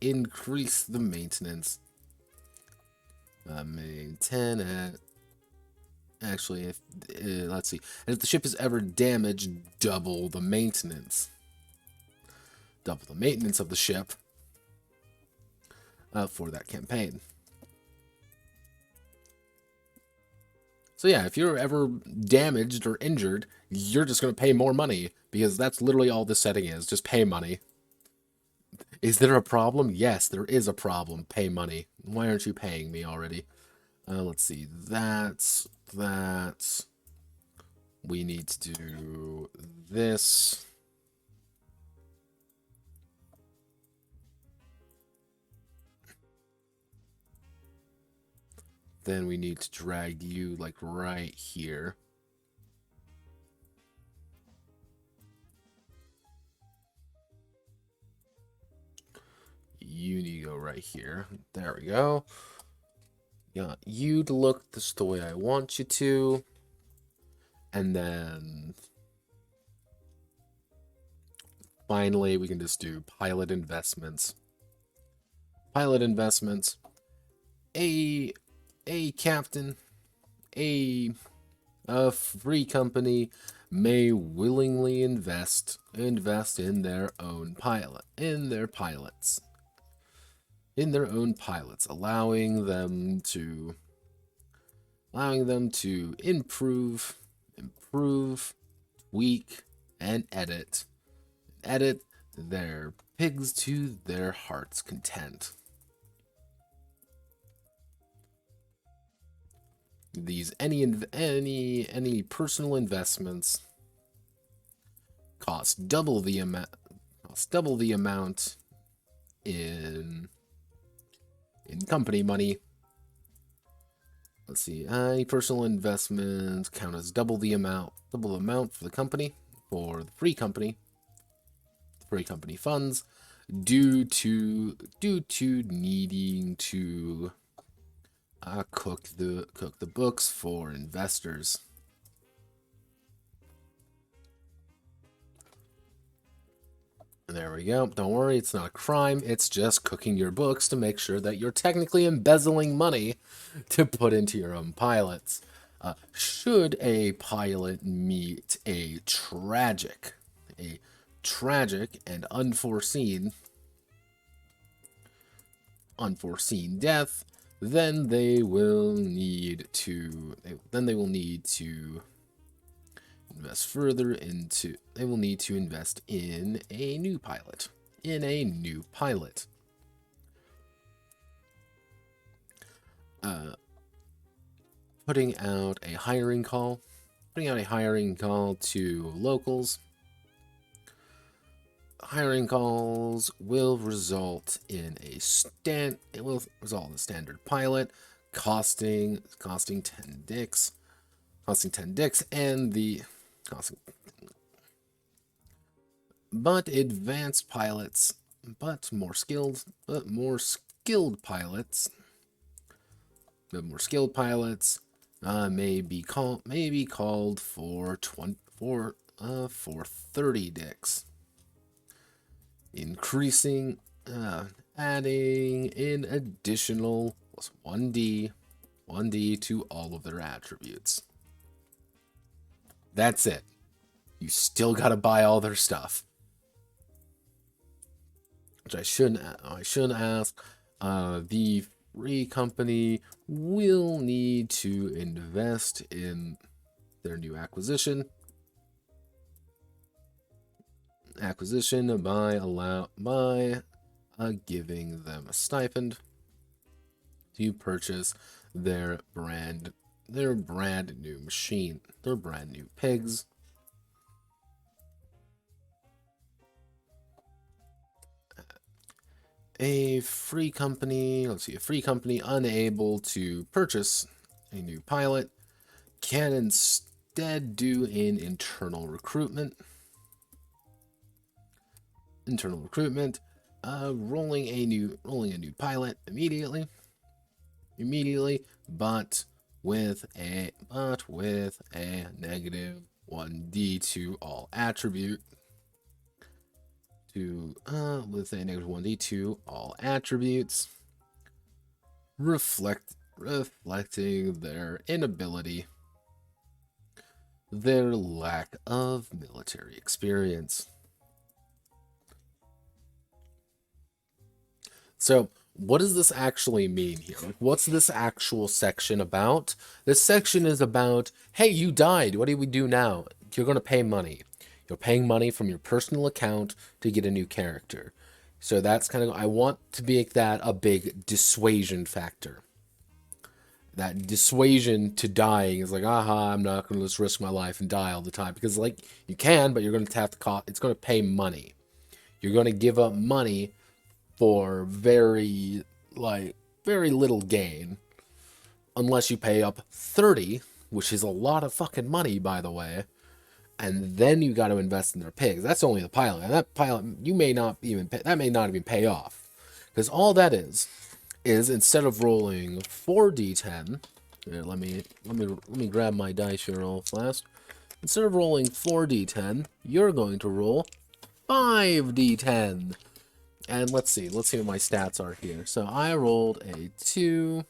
increase the maintenance. Actually, let's see, and if the ship is ever damaged, double the maintenance of the ship for that campaign. So yeah, if you're ever damaged or injured, you're just going to pay more money, because that's literally all this setting is, just pay money. Is there a problem? Yes, there is a problem. Pay money. Why aren't you paying me already? Let's see, that's... We need to do this. Then we need to drag you, like, right here. You need to go right here. There we go. Yeah, you to look just the way I want you to. And then... finally, we can just do pilot investments. A captain, a A free company may willingly invest in their own pilots, allowing them to improve, tweak, and edit their pigs to their heart's content. These any personal investments cost double the amount in company money. Let's see, any personal investments count as double the amount for the company, for the free company funds, due to needing to cook the books for investors. There we go. Don't worry, it's not a crime. It's just cooking your books to make sure that you're technically embezzling money to put into your own pilots. Should a pilot meet a tragic and unforeseen death, then they will need to invest further into. They will need to invest in a new pilot. Putting out a hiring call to locals. Hiring calls will result in a standard pilot costing 10 dicks, and the costing. But advanced pilots, more skilled pilots may be called for 30 dicks, increasing, adding in additional 1d to all of their attributes. That's it. You still gotta buy all their stuff. Which I shouldn't ask. The free company will need to invest in their new acquisition by giving them a stipend to purchase their brand new machine, their brand new pigs. A free company unable to purchase a new pilot can instead do an internal recruitment, rolling a new pilot immediately, but with a negative 1d to all attribute. With a negative 1d to all attributes, reflecting their inability, their lack of military experience. So, what does this actually mean here? Like, what's this actual section about? This section is about, hey, you died. What do we do now? You're going to pay money. You're paying money from your personal account to get a new character. So that's kind of, I want to make that a big dissuasion factor. That dissuasion to dying is like, I'm not going to just risk my life and die all the time. Because, like, you can, but you're going to have to cost, it's going to pay money. You're going to give up money for very little gain. Unless you pay up 30, which is a lot of fucking money, by the way. And then you got to invest in their pigs. That's only the pilot. And that pilot, may not even pay off. Because all that is instead of rolling 4d10, let me grab my dice here real fast. Instead of rolling 4d10, you're going to roll 5d10. And let's see what my stats are here. So I rolled a 2,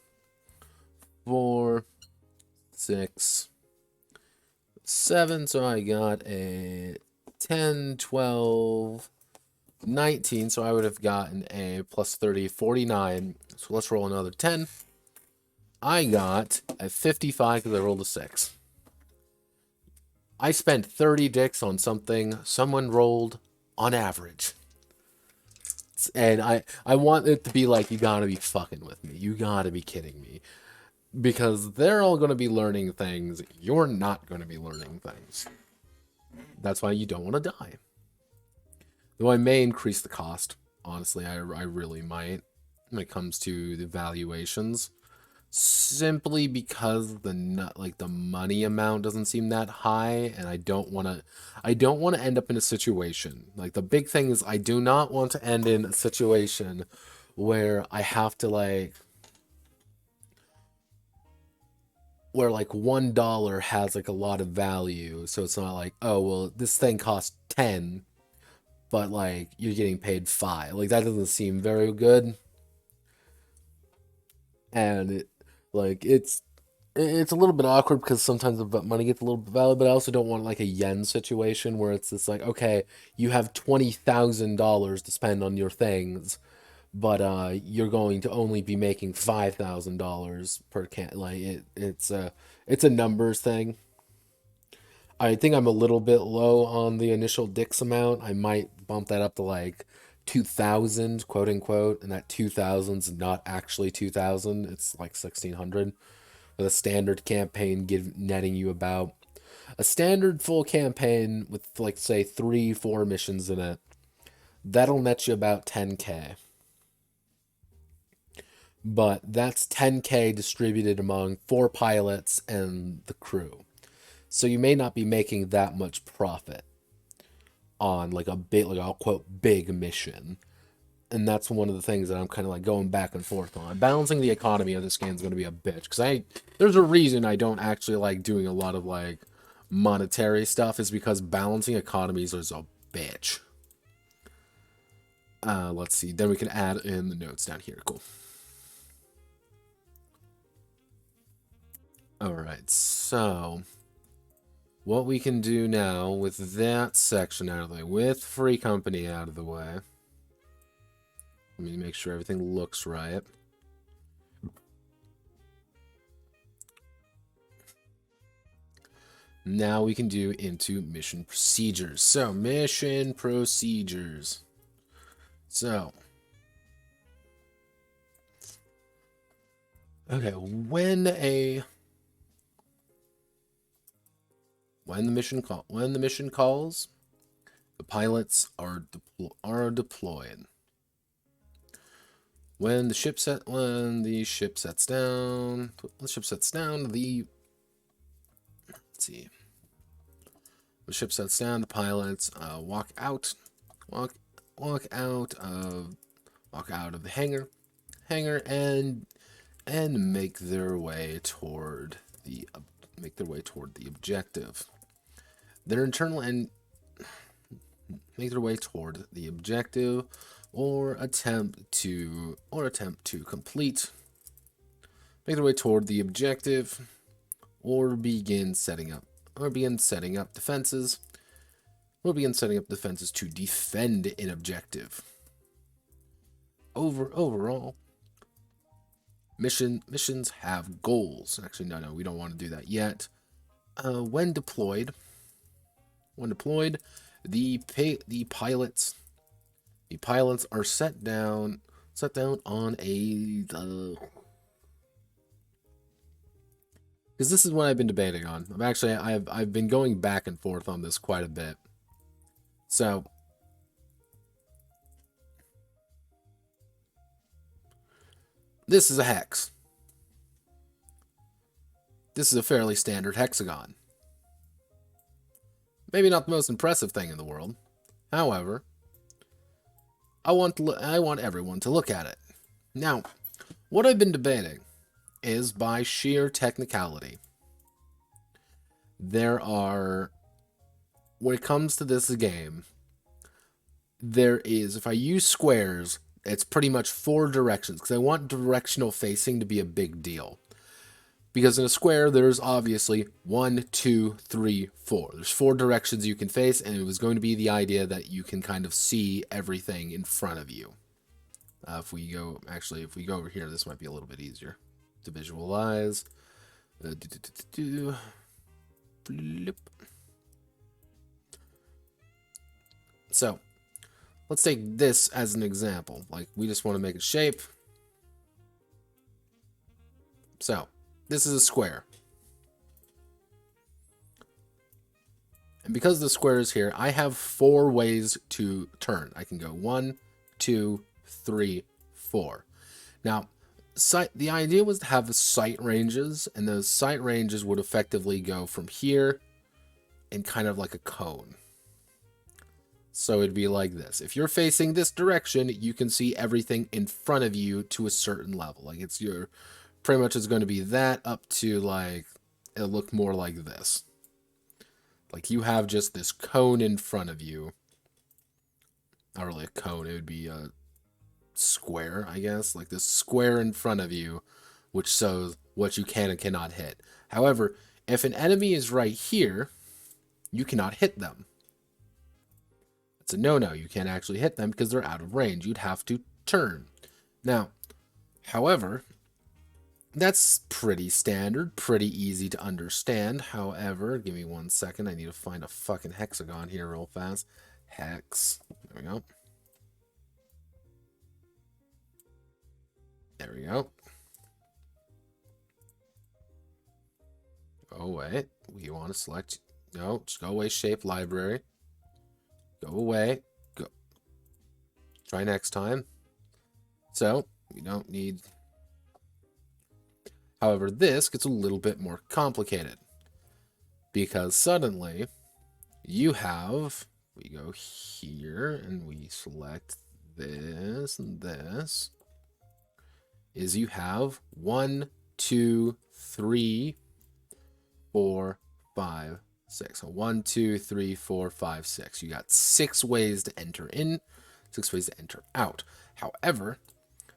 4, 6, 7, so I got a 10, 12, 19, so I would have gotten a plus 30, 49. So let's roll another 10. I got a 55 because I rolled a 6. I spent 30 dicks on something someone rolled on average. And I want it to be like, you gotta be fucking with me. You gotta be kidding me. Because they're all gonna be learning things. You're not gonna be learning things. That's why you don't want to die. Though I may increase the cost. Honestly, I really might when it comes to the valuations. Simply because the money amount doesn't seem that high, and I don't want to end up in a situation. Like, the big thing is I do not want to end in a situation where I have to where like $1 has like a lot of value, so it's not like, oh well, this thing costs 10, but like you're getting paid 5. Like, that doesn't seem very good. And it's a little bit awkward because sometimes the money gets a little bit valuable, but I also don't want like a yen situation where it's just like, okay, you have $20,000 to spend on your things, but you're going to only be making $5,000 per can. Like, it's a numbers thing. I think I'm a little bit low on the initial Dix amount. I might bump that up to like 2,000, quote unquote, and that 2,000's not actually 2,000. It's like 1,600. With a standard campaign netting you about a standard full campaign with like say 3-4 missions in it. That'll net you about 10k. But that's 10k distributed among 4 pilots and the crew. So you may not be making that much profit on like a big, like I'll quote, big mission. And that's one of the things that I'm kind of like going back and forth on. Balancing the economy of this game is going to be a bitch. Because there's a reason I don't actually like doing a lot of like monetary stuff, is because balancing economies is a bitch. Let's see. Then we can add in the notes down here. Cool. Alright, so what we can do now with that section out of the way, with free company out of the way, let me make sure everything looks right. Now we can do into mission procedures. So, mission procedures. So, okay, when the mission calls, the pilots are deployed. When the ship sets down, let's see. The ship sets down, the pilots walk out of the hangar, and make their way toward the objective. Their internal and make their way toward the objective, or attempt to complete. Make their way toward the objective, or begin setting up defenses. To defend an objective. Overall, missions have goals. Actually, no, we don't want to do that yet. When deployed, the pilots are set down on a because this is what I've been debating on. I've been going back and forth on this quite a bit. So this is a hex. This is a fairly standard hexagon. Maybe not the most impressive thing in the world. However, I want everyone to look at it. Now, what I've been debating is, by sheer technicality, when it comes to this game, if I use squares, it's pretty much 4 directions, because I want directional facing to be a big deal. Because in a square, there's obviously 1, 2, 3, 4. There's 4 directions you can face, and it was going to be the idea that you can kind of see everything in front of you. If we go over here, this might be a little bit easier to visualize. So, let's take this as an example. Like, we just want to make a shape. So, this is a square. And because the square is here, I have 4 ways to turn. I can go 1, 2, 3, 4. Now, the idea was to have sight ranges, and those sight ranges would effectively go from here and kind of like a cone. So it'd be like this. If you're facing this direction, you can see everything in front of you to a certain level. Like it's your, pretty much it's going to be that up to like, it'll look more like this. Like you have just this cone in front of you. Not really a cone, it would be a square, I guess. Like this square in front of you, which shows what you can and cannot hit. However, if an enemy is right here, you cannot hit them. It's a no-no. You can't actually hit them because they're out of range. You'd have to turn. Now, however, that's pretty standard, pretty easy to understand. However, give me 1 second. I need to find a fucking hexagon here real fast. Hex. There we go. There we go. Go away. We want to select... No, just go away, shape library. Go away. Go. Try next time. So, we don't need... However, this gets a little bit more complicated. Because suddenly, you have... We go here, and we select this and this. Is you have 1, 2, 3, 4, 5, 6. So 1, 2, 3, 4, 5, 6. You got 6 ways to enter in, 6 ways to enter out. However,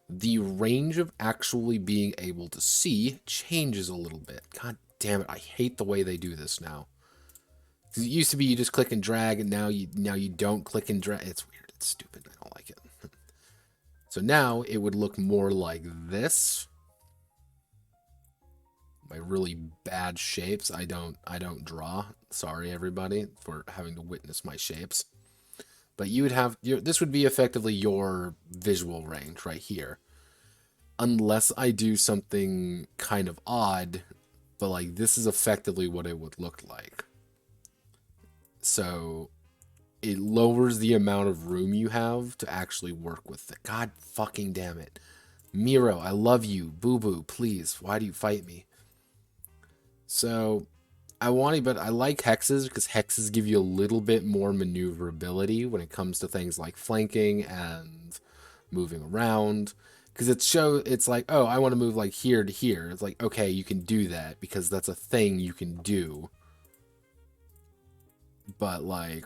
the range of actually being able to see changes a little bit. God damn it, I hate the way they do this now. Because it used to be you just click and drag, and now you don't click and drag. It's weird. It's stupid. I don't like it. So now it would look more like this. My really bad shapes. I don't draw. Sorry everybody for having to witness my shapes. But you would have this would be effectively your visual range right here. Unless I do something kind of odd, but like this is effectively what it would look like. So it lowers the amount of room you have to actually work with it. God fucking damn it. Miro, I love you. Boo boo, please. Why do you fight me? So I like hexes because hexes give you a little bit more maneuverability when it comes to things like flanking and moving around. Because it's like, oh, I want to move like here to here. It's like, okay, you can do that because that's a thing you can do. But like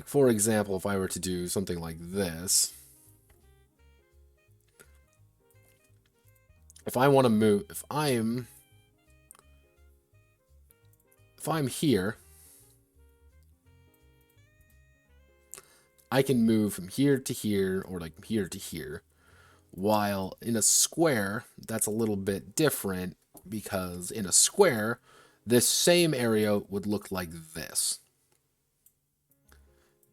for example, if I were to do something like this, if I want to move, if I'm here, I can move from here to here or like here to here. While in a square, that's a little bit different because in a square, this same area would look like this.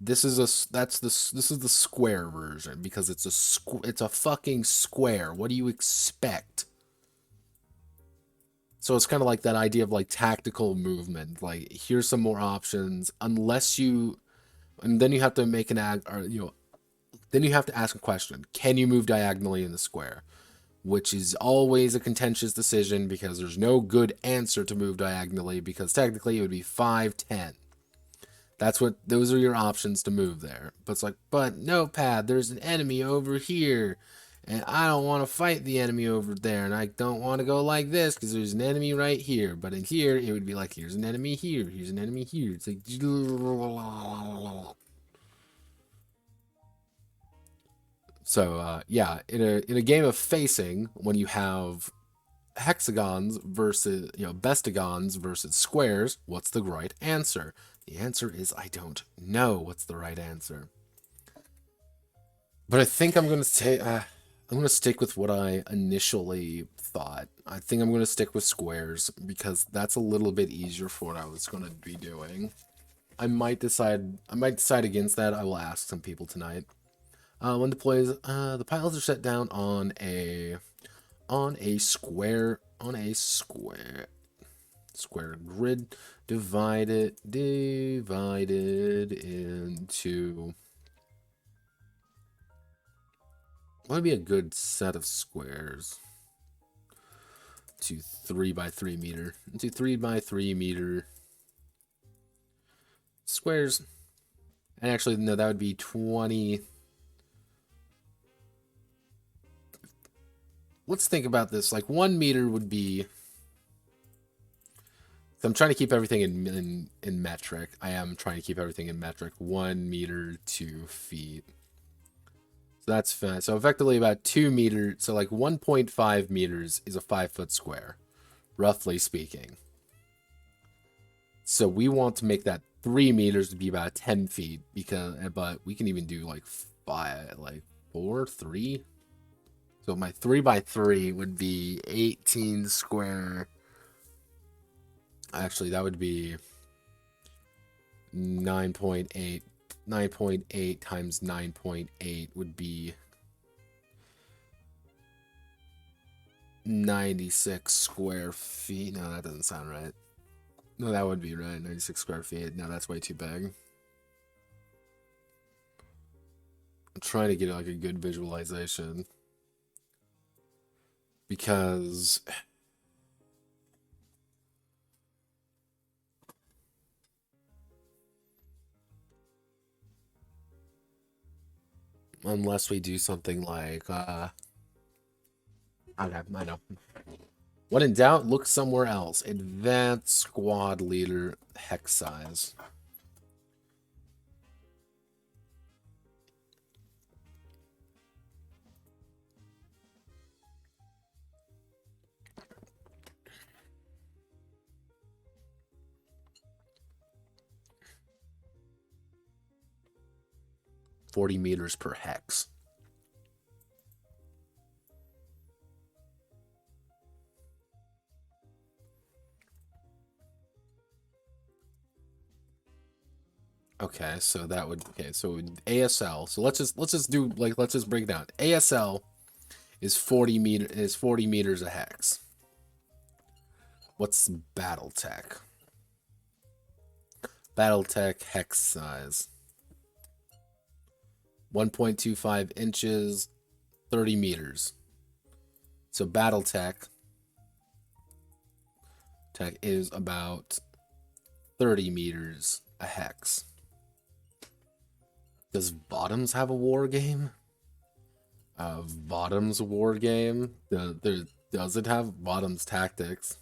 This is the square version because it's a fucking square. What do you expect? So it's kind of like that idea of like tactical movement. Like here's some more options. Unless you, and then you have to make then you have to ask a question. Can you move diagonally in the square? Which is always a contentious decision because there's no good answer to move diagonally because technically it would be 5, 10. Those are your options to move there. But it's like, but Notepad, there's an enemy over here. And I don't want to fight the enemy over there. And I don't want to go like this because there's an enemy right here. But in here, it would be like, here's an enemy here. Here's an enemy here. It's like... So, yeah, in a game of facing, when you have hexagons versus, bestagons versus squares, what's the right answer? The answer is I don't know what's the right answer. But I think I'm going to say, I'm going to stick with what I initially thought. I think I'm going to stick with squares because that's a little bit easier for what I was going to be doing. I might decide against that. I will ask some people tonight. When deploys, the pilots are set down on a square grid divided into what would be a good set of squares? To 3x3 meter. Into 3x3 meter squares. And actually, no, that would be 20. Let's think about this. Like 1 meter would be. So I'm trying to keep everything in metric. I am trying to keep everything in metric. 1 meter, 2 feet. So that's fine. So effectively about 2 meters. So like 1.5 meters is a 5-foot square, roughly speaking. So we want to make that 3 meters to be about 10 feet but we can even do like 4, 3. So my 3x3 would be 18 square. Actually, that would be 9.8. 9.8 times 9.8 would be 96 square feet. No, that doesn't sound right. No, that would be right. 96 square feet. No, that's way too big. I'm trying to get like a good visualization. Because unless we do something like I know. When in doubt, look somewhere else. Advanced squad leader hex size. $40 meters per hex. Okay, so that would so ASL. So let's just break it down. ASL is 40 meters a hex. What's BattleTech? BattleTech hex size. 1.25 inches, 30 meters. So BattleTech is about 30 meters a hex. Does Bottoms have a war game? Bottoms war game? Does it have Bottoms Tactics?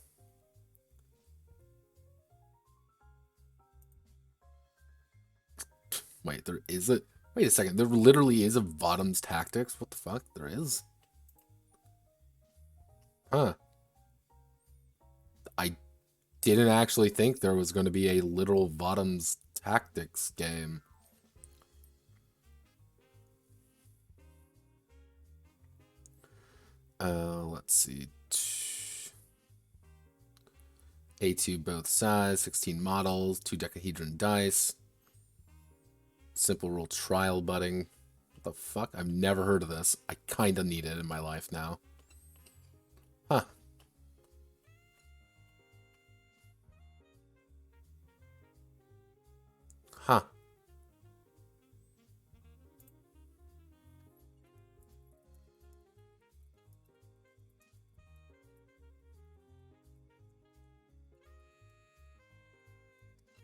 Wait, there is it? Wait a second, there literally is a Bottoms Tactics? What the fuck? There is? Huh. I didn't actually think there was going to be a literal Bottoms Tactics game. Let's see. A2 both sides, 16 models, 2 decahedron dice. Simple rule trial budding. What the fuck? I've never heard of this. I kinda need it in my life now. Huh. Huh.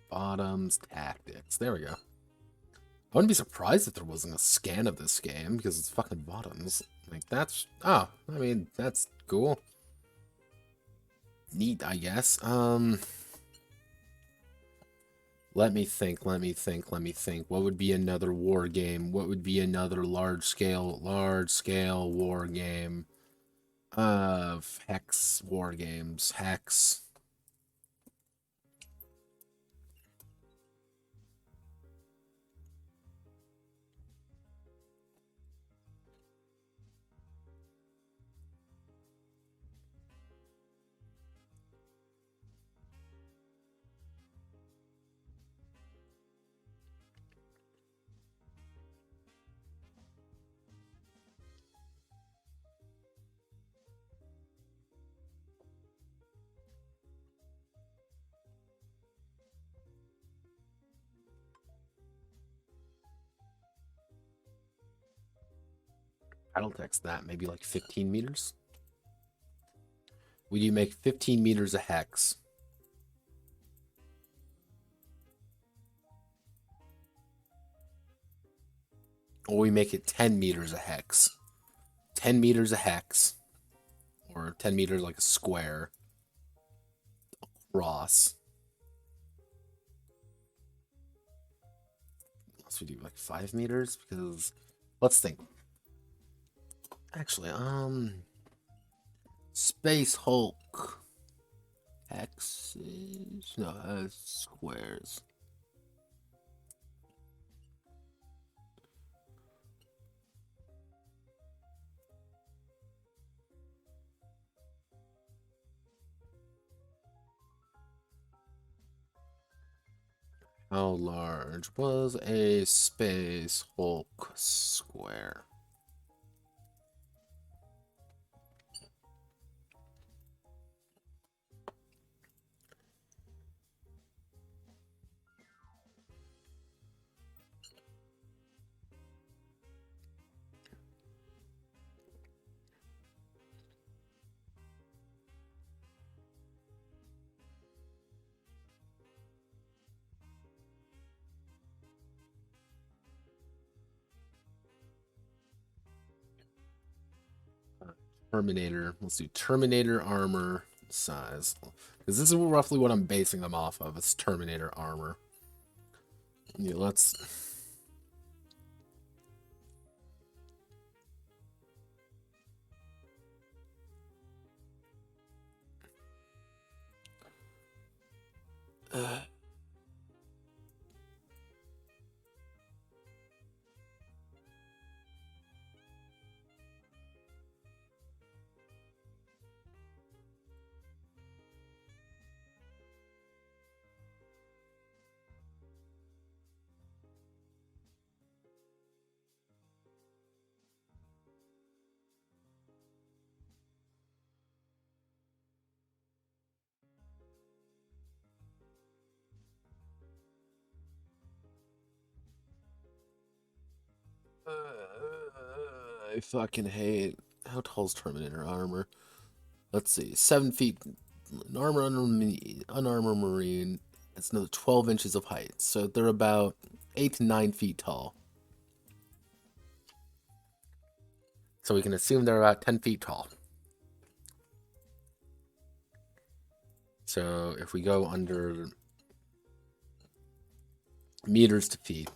Bottoms Tactics. There we go. I wouldn't be surprised if there wasn't a scan of this game, because it's fucking Bottoms. Like, that's... Oh, I mean, that's cool. Neat, I guess. Let me think. What would be another war game? What would be another large-scale war game? Hex war games. Hex. Title text that, maybe like 15 meters. Would you make 15 meters a hex? Or we make it 10 meters a hex. 10 meters a hex. Or 10 meters like a square. Across. Unless we do like 5 meters, because let's think. Actually, Space Hulk. Hexes. No, squares. How large was a Space Hulk square? Terminator. Let's do Terminator armor size. Because this is roughly what I'm basing them off of. It's Terminator armor. Yeah, let's... I fucking hate... How tall is Terminator armor? Let's see. 7 feet. Unarmored Marine. It's another 12 inches of height. So they're about 8 to 9 feet tall. So we can assume they're about 10 feet tall. So if we go under meters to feet,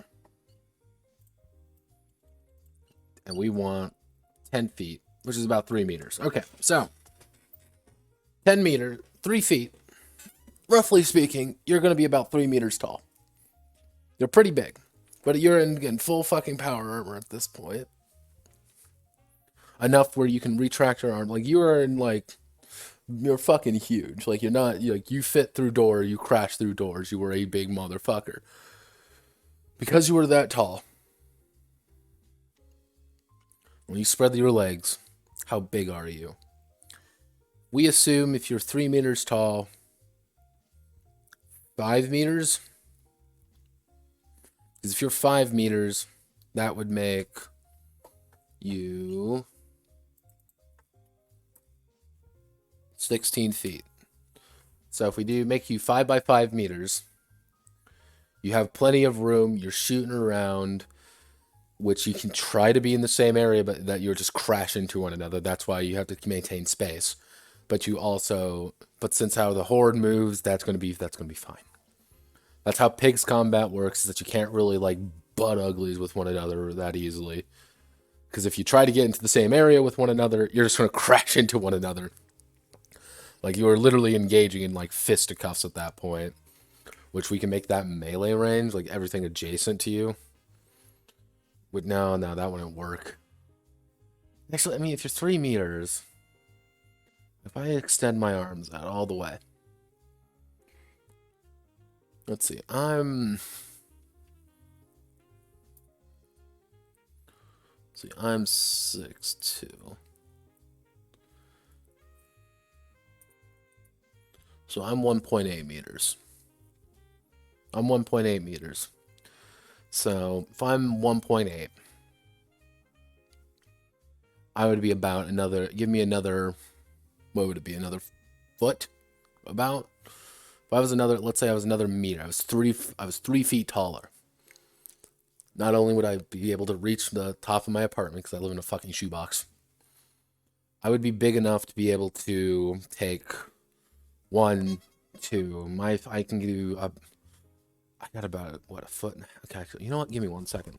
and we want 10 feet, which is about 3 meters. Okay, so 10 meters, 3 feet, roughly speaking, you're going to be about 3 meters tall. They're pretty big, but you're in full fucking power armor at this point. Enough where you can retract your arm. Like, you are in, like, you're fucking huge. Like, you're not, like, you fit through doors, you crash through doors, you were a big motherfucker. Because you were that tall, when you spread your legs, how big are you? We assume if you're 3 meters tall, 5 meters. Because if you're 5 meters, that would make you 16 feet. So if we do make you 5 by 5 meters, you have plenty of room, you're shooting around, which you can try to be in the same area, but that you're just crash into one another. That's why you have to maintain space. But you also, but since how the Horde moves, that's gonna be fine. That's how pigs combat works, is that you can't really like butt uglies with one another that easily. Because if you try to get into the same area with one another, you're just going to crash into one another. Like, you are literally engaging in, like, fisticuffs at that point. Which we can make that melee range, like, everything adjacent to you. But no, that wouldn't work. Actually, I mean, if you're 3 meters... If I extend my arms out all the way... Let's see, I'm 6'2". So I'm 1.8 meters. I'm 1.8 meters. So if I'm 1.8, I would be about another, give me another, what would it be, another foot? About? If I was another, let's say I was another meter, I was 3 feet taller. Not only would I be able to reach the top of my apartment, because I live in a fucking shoebox, I would be big enough to be able to take 1, 2, I can do, I got about, what, a foot? Okay, you know what, give me 1 second.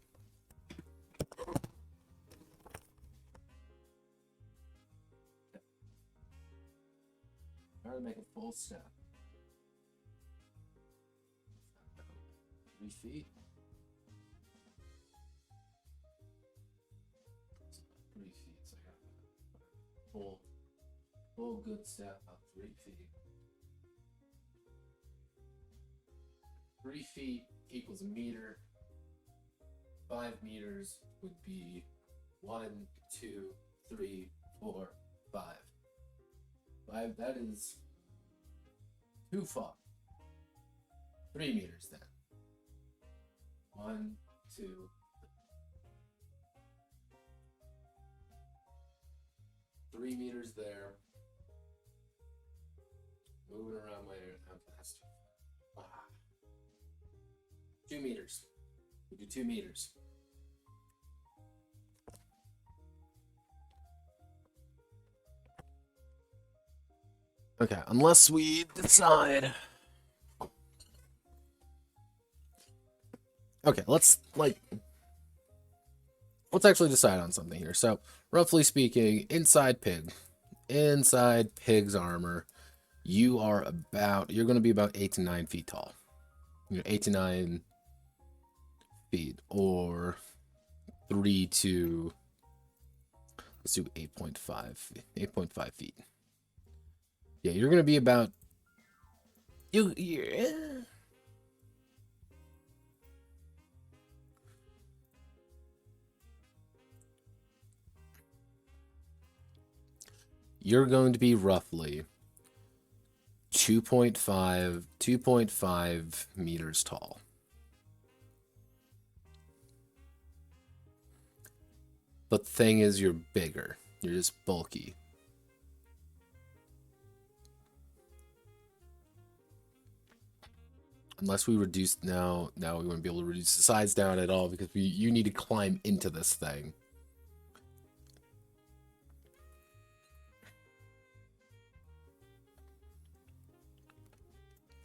Try to make a full step. 3 feet. 3 feet, so I got full good step up 3 feet. 3 feet equals a meter. 5 meters would be 1, 2, 3, 4, 5. 5, that is too far. 3 meters then. 1, 2, 3 meters there. Moving around my that's 2 meters. We do 2 meters. Okay, unless we decide. Okay, let's actually decide on something here. So, roughly speaking, inside pig's armor, you're going to be about 8 to 9 feet tall. 8 to 9 feet, or 3 to, let's do 8.5 feet. Yeah, you're going to be about, you're going to be roughly 2.5 meters tall. But the thing is, you're bigger. You're just bulky. Unless we reduce now we wouldn't be able to reduce the size down at all, because you need to climb into this thing.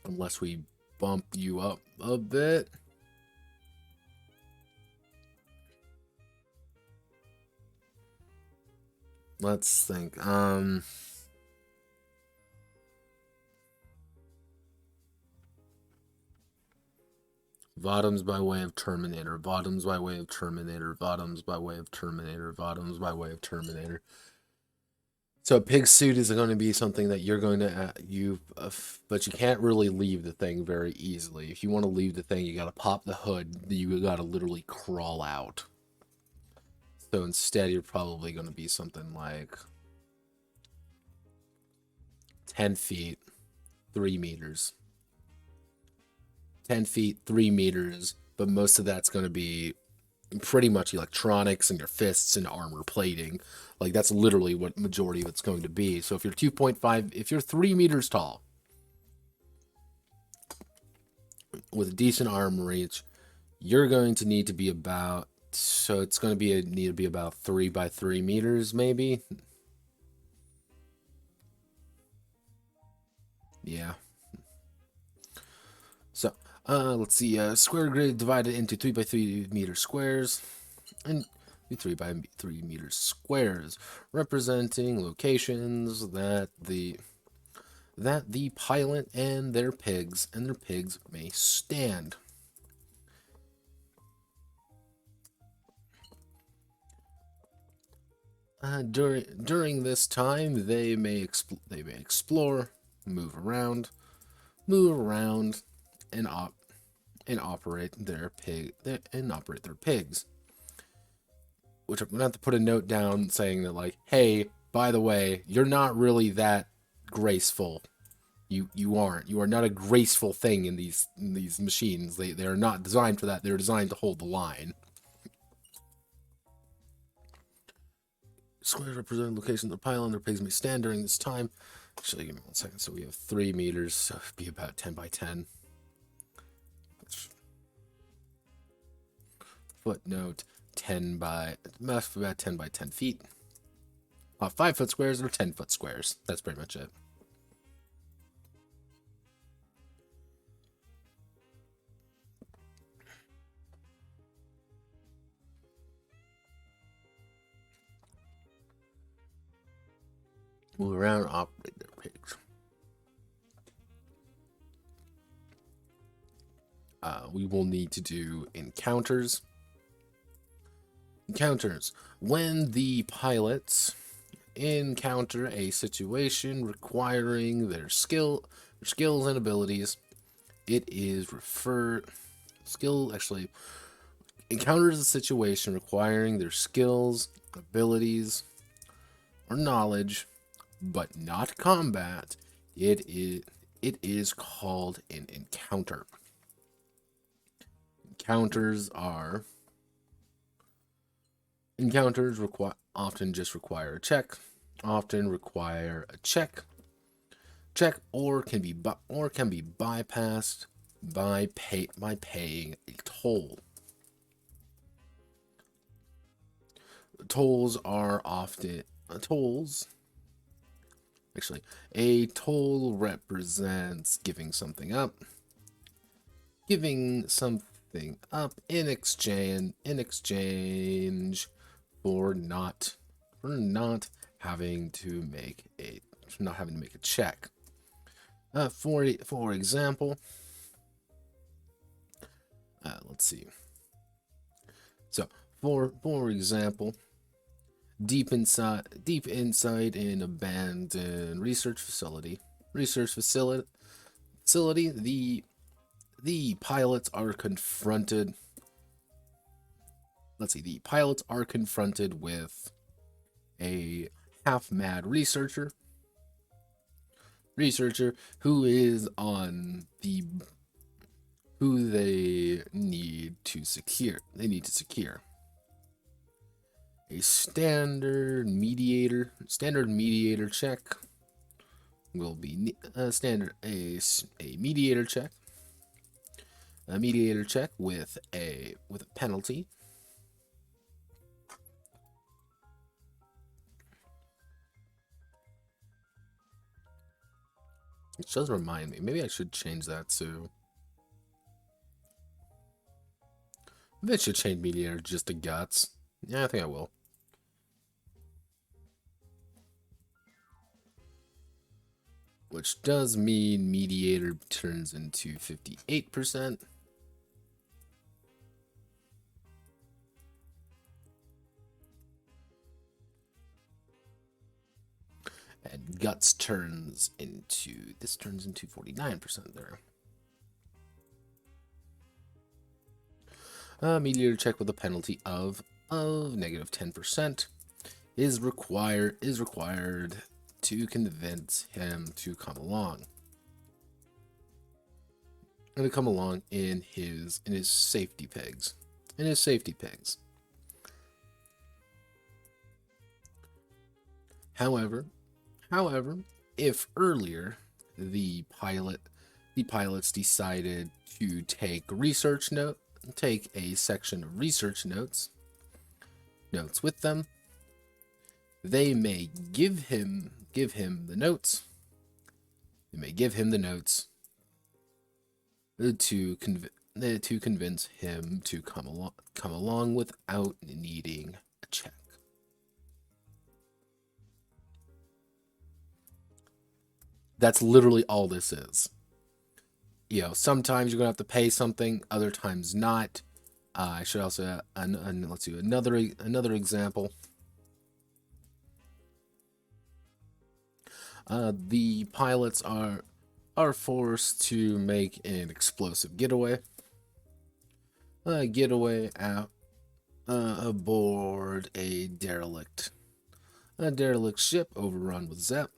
Unless we bump you up a bit. Let's think. Bottoms by way of Terminator, bottoms by way of Terminator, bottoms by way of Terminator, bottoms by way of Terminator. So a pig suit is going to be something that you're going to, but you can't really leave the thing very easily. If you want to leave the thing, you got to pop the hood, you got to literally crawl out. So instead, you're probably going to be something like 10 feet, 3 meters. 10 feet, 3 meters, but most of that's going to be pretty much electronics and your fists and armor plating. Like, that's literally what majority of it's going to be. So if you're 2.5, if you're 3 meters tall, with a decent arm reach, you're going to need to be about, so it's going to be need to be about 3 by 3 meters, maybe. Yeah. So, let's see, square grid divided into 3 by 3 meter squares. And 3 by 3 meters squares, representing locations that the pilot and their pigs may stand. During this time, they may explore, move around, and operate their pigs. Which I'm gonna have to put a note down saying that, like, hey, by the way, you're not really that graceful. You aren't. You are not a graceful thing in these machines. They are not designed for that. They're designed to hold the line. Squares represent locations of the pylon. Their pigs may stand during this time. Actually, give me 1 second. So we have 3 meters. So it'd be about 10 by 10. Footnote: 10 by about 10 by 10 feet. 5-foot squares or 10-foot squares. That's pretty much it. Move around and operate their pigs. We will need to do encounters. When the pilots encounter a situation requiring their skills and abilities, it is encounters a situation requiring their skills, abilities, or knowledge, but not combat. It is called an encounter. Encounters often just require a check, or can be bypassed by paying a toll. A toll represents giving something up in exchange for not having to make a check. For example, let's see. So for example, deep inside an abandoned research facility, the pilots are confronted. The pilots are confronted with a half-mad researcher who they need to secure. A standard mediator check will be a mediator check with a penalty. It does remind me. Maybe I should change that to. Maybe I should change mediator just to guts. Yeah, I think I will. Which does mean mediator turns into 58%. And guts turns into 49% there. Mediator check with a penalty of negative 10% is required to convince him to come along. And to come along in his safety pigs. However, if earlier the pilots decided to take a section of research notes with them, they may give him the notes. To convince him to come along without needing a check. That's literally all this is. You know, sometimes you're gonna have to pay something, other times not. I should also let's do another example. The pilots are forced to make an explosive getaway. Getaway out aboard a derelict ship overrun with Zep.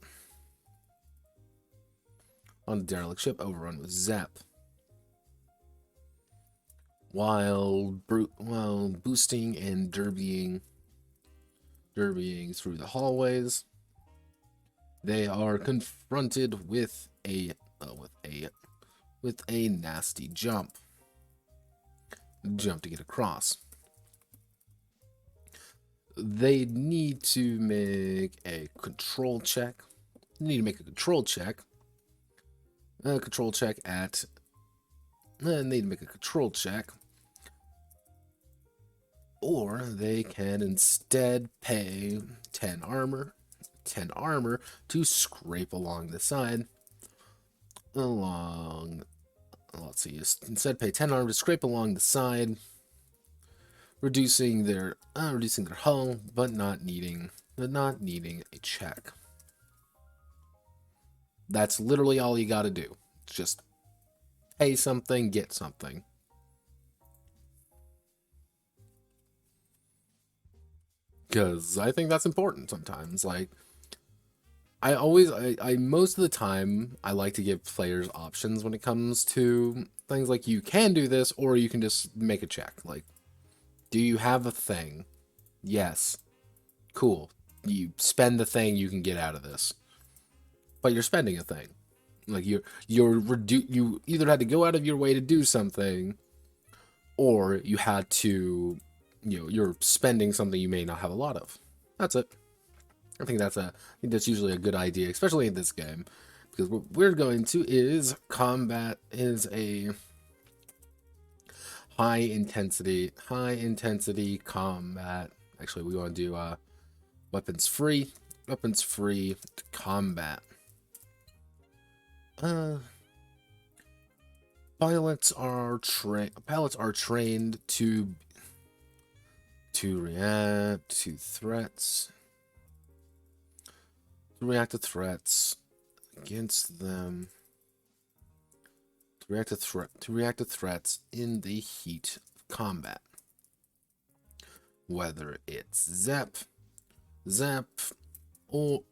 On a derelict ship overrun with Zep. While boosting and derbying through the hallways, they are confronted with a nasty jump to get across. They need to make a control check. They need to make a control check. They need to make a control check. Or they can instead pay 10 armor to scrape along the side. Let's see, instead pay 10 armor to scrape along the side, reducing their hull, but not needing a check. That's literally all you gotta do. Just pay something, get something. Because I think that's important sometimes. Like, I most of the time, I like to give players options when it comes to things like you can do this, or you can just make a check. Like, do you have a thing? Yes. Cool. You spend the thing you can get out of this. But you're spending a thing. Like, you either had to go out of your way to do something, or you had to, you're spending something you may not have a lot of. That's it. I think that's usually a good idea, especially in this game, because what we're going to is combat is a high intensity combat. Actually, we want to do weapons free combat. Pilots are trained to react to threats. To react to threats against them. To react to threats in the heat of combat. Whether it's Zep, or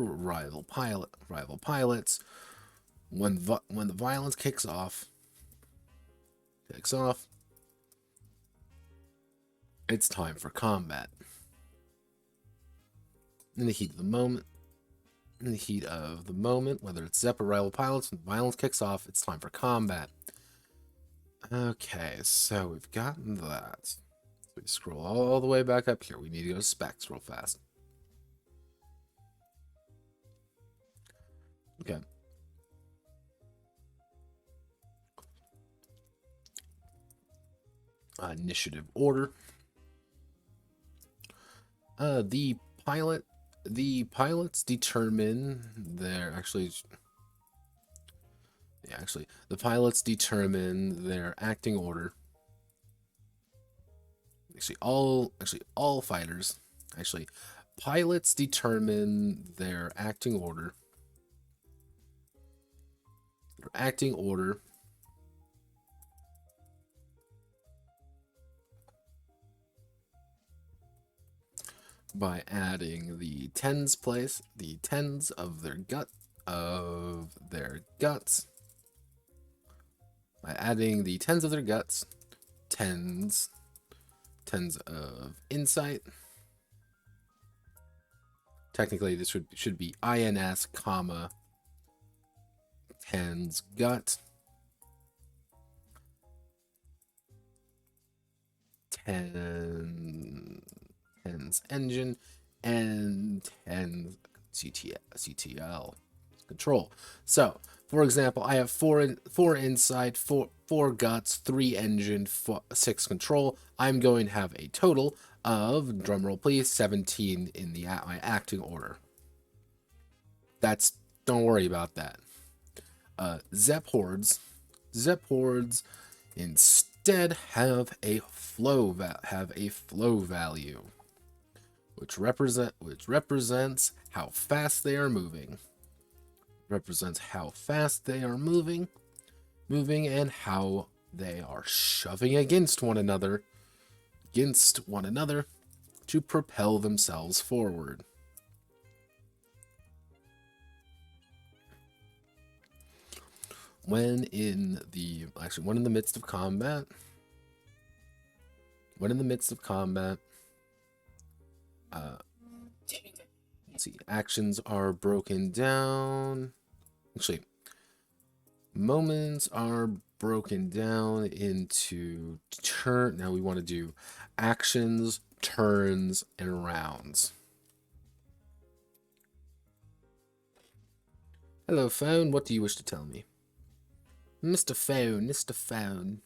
rival pilots. When the violence kicks off, it's time for combat. In the heat of the moment, whether it's Zep or rival pilots, when violence kicks off, it's time for combat. Okay, so we've gotten that. So we scroll all the way back up here. We need to go to specs real fast. Okay. Initiative order. The pilots determine their the pilots determine their acting order. All fighters. Pilots determine their acting order. By adding the tens of their guts. By adding the tens of their guts, tens of insight. Technically, this should be INS, comma, tens gut, tens engine, and 10 CTL control. So, for example, I have four inside, four guts, 3 engine, 6 control. I'm going to have a total of, drumroll please, 17 in my acting order. Don't worry about that. Zep Hordes instead have a flow value, which represents how fast they are moving. And how they are shoving against one another to propel themselves forward. When in the midst of combat, let's see, actions are broken down. Actually, moments are broken down into turn. Now we want to do actions, turns, and rounds. Hello, phone. What do you wish to tell me? Mr. Phone.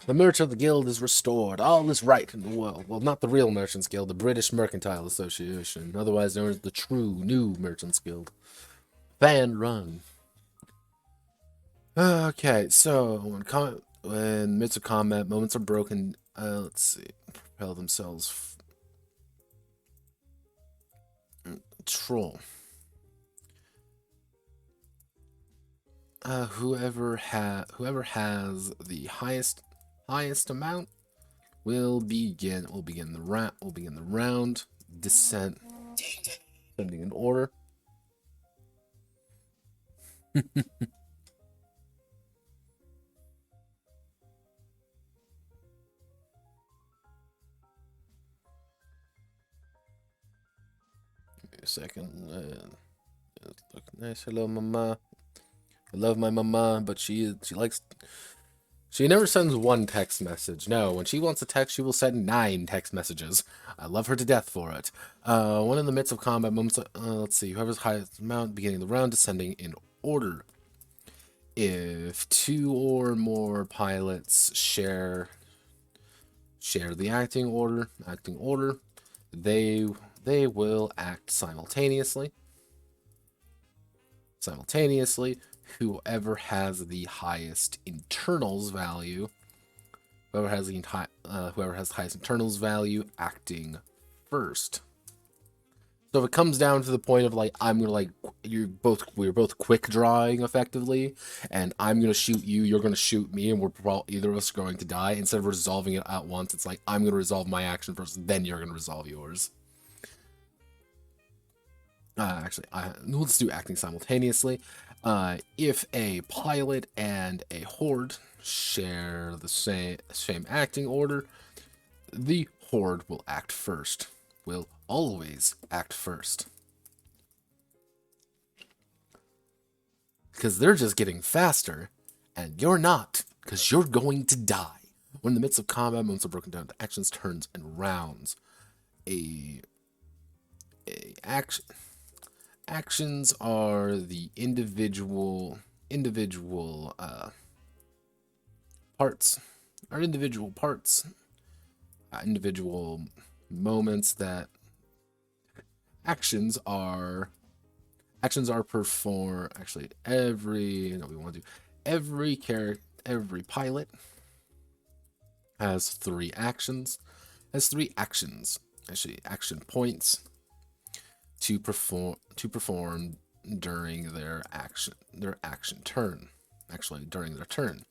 The Merchant Guild is restored. All is right in the world. Well, not the real Merchants Guild, the British Mercantile Association, otherwise known as the true new Merchants Guild. Fan run. Okay, so when midst of combat, moments are broken. Let's see, propel themselves. Troll. Whoever has the highest amount will begin the round. Descending in order. Give me a second. Look nice. Hello, mama. I love my mama, but she never sends one text message. No, when she wants a text, she will send 9 text messages. I love her to death for it. One in the midst of combat moments. Let's see. Whoever's highest amount beginning the round, descending in order. If 2 or more pilots share the acting order, they will act simultaneously. Whoever has the highest internals value, whoever has the highest internals value, acting first. So if it comes down to the point of like, we're both quick drawing effectively, and I'm gonna shoot you, you're gonna shoot me, and either of us are going to die. Instead of resolving it at once, it's like I'm gonna resolve my action first, then you're gonna resolve yours. Let's do acting simultaneously. If a pilot and a horde share the same acting order, the horde will act first. Will always act first. Because they're just getting faster, and you're not, because you're going to die. When in the midst of combat, moments are broken down to actions, turns, and rounds. Actions are the individual parts. Individual moments that actions are performed. Actually, every pilot has 3 actions. Actually, action points to perform during their action turn. Actually, during their turn,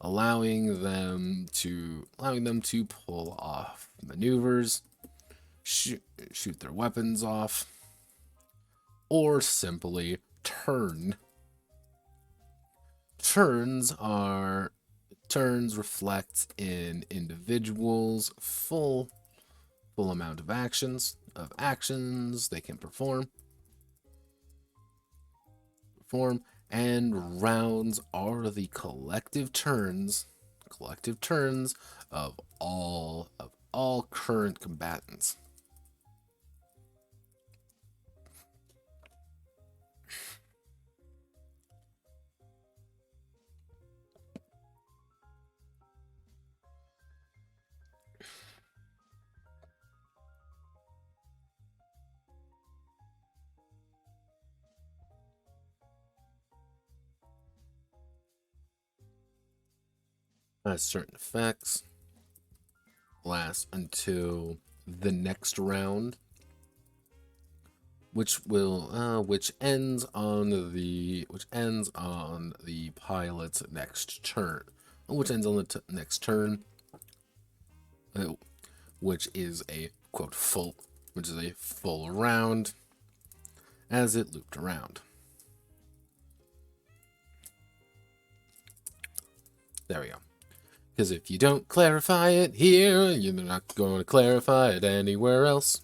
allowing them to pull off maneuvers, shoot their weapons off, or simply turn. Turns reflect in individuals' full full amount of actions they can perform, and rounds are the collective turns of all current combatants. Has certain effects, last until the next round, which ends on the pilot's next turn, next turn, which is a full round as it looped around. There we go. Because if you don't clarify it here, you're not going to clarify it anywhere else.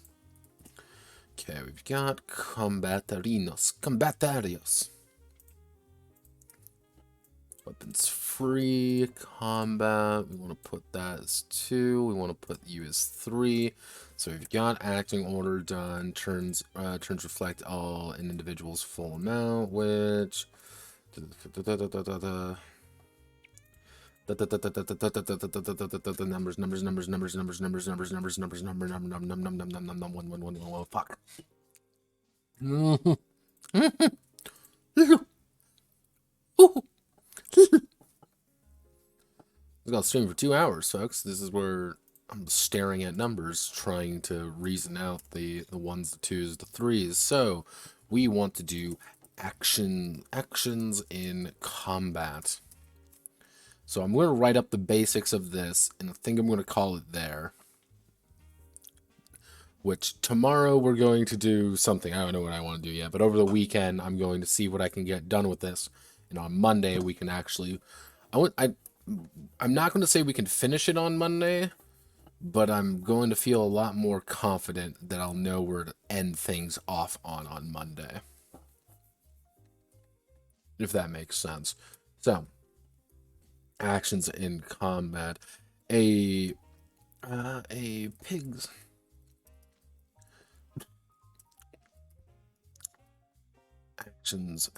Okay, we've got combatarios. Weapons free, combat, we want to put that as 2, we want to put you as 3. So we've got acting order done, turns reflect all an individual's full amount, which... Fuck. I got streaming for 2 hours, folks. This is where I'm staring at numbers, trying to reason out the ones, the twos, the threes. So we want to do actions in combat. So I'm going to write up the basics of this, and I think I'm going to call it there. Which tomorrow we're going to do something. I don't know what I want to do yet, but over the weekend I'm going to see what I can get done with this. And on Monday we can actually... I'm not going to say we can finish it on Monday, but I'm going to feel a lot more confident that I'll know where to end things off on Monday. If that makes sense. So, actions in combat. A pig's... Actions.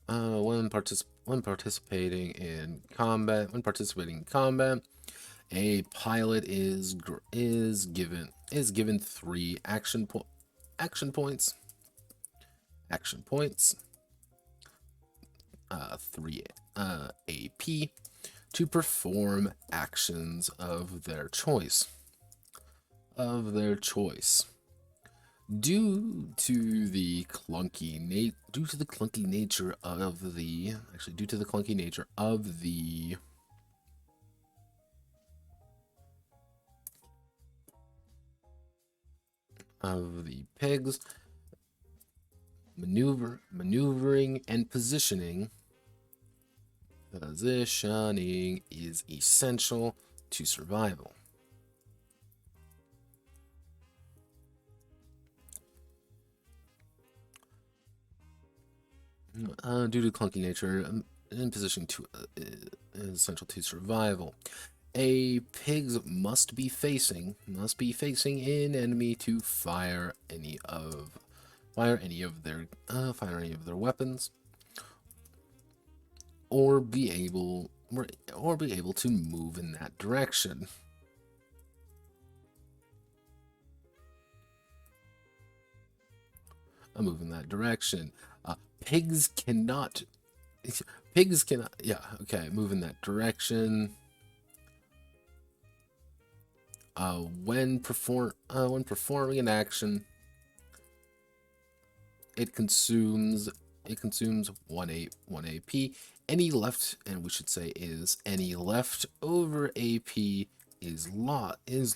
When participating in combat, a pilot is given 3 action points. 3 AP to perform actions of their choice. Due to the clunky nature of the pigs, maneuvering and positioning is essential to survival. Due to clunky nature, in position to is essential to survival. A pigs must be facing an enemy to fire any of their weapons, or be able to move in that direction. Pigs cannot, move in that direction. When performing an action, it consumes 1 AP. Any left over AP is lost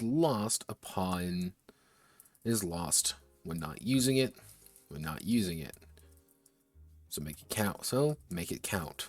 when not using it. So make it count.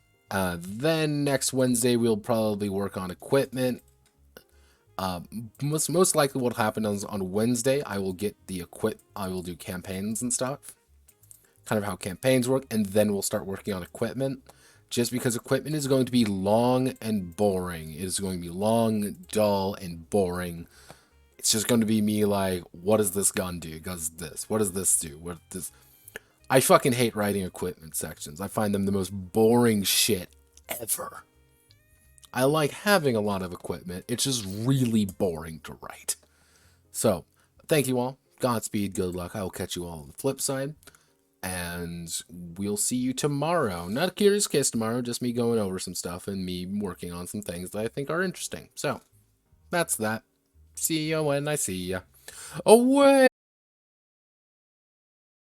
Then next Wednesday, we'll probably work on equipment. Most likely what'll happen is on Wednesday, I will get the I will do campaigns and stuff. Kind of how campaigns work, and then we'll start working on equipment. Just because equipment is going to be long and boring. It is going to be long, dull, and boring. It's just going to be me like, what does this gun do? It does this. What does this do? What does... I fucking hate writing equipment sections. I find them the most boring shit ever. I like having a lot of equipment. It's just really boring to write. So, thank you all. Godspeed, good luck. I will catch you all on the flip side. And we'll see you tomorrow. Not a Curious Case tomorrow, just me going over some stuff and me working on some things that I think are interesting. So, that's that. See you when I see ya. Away!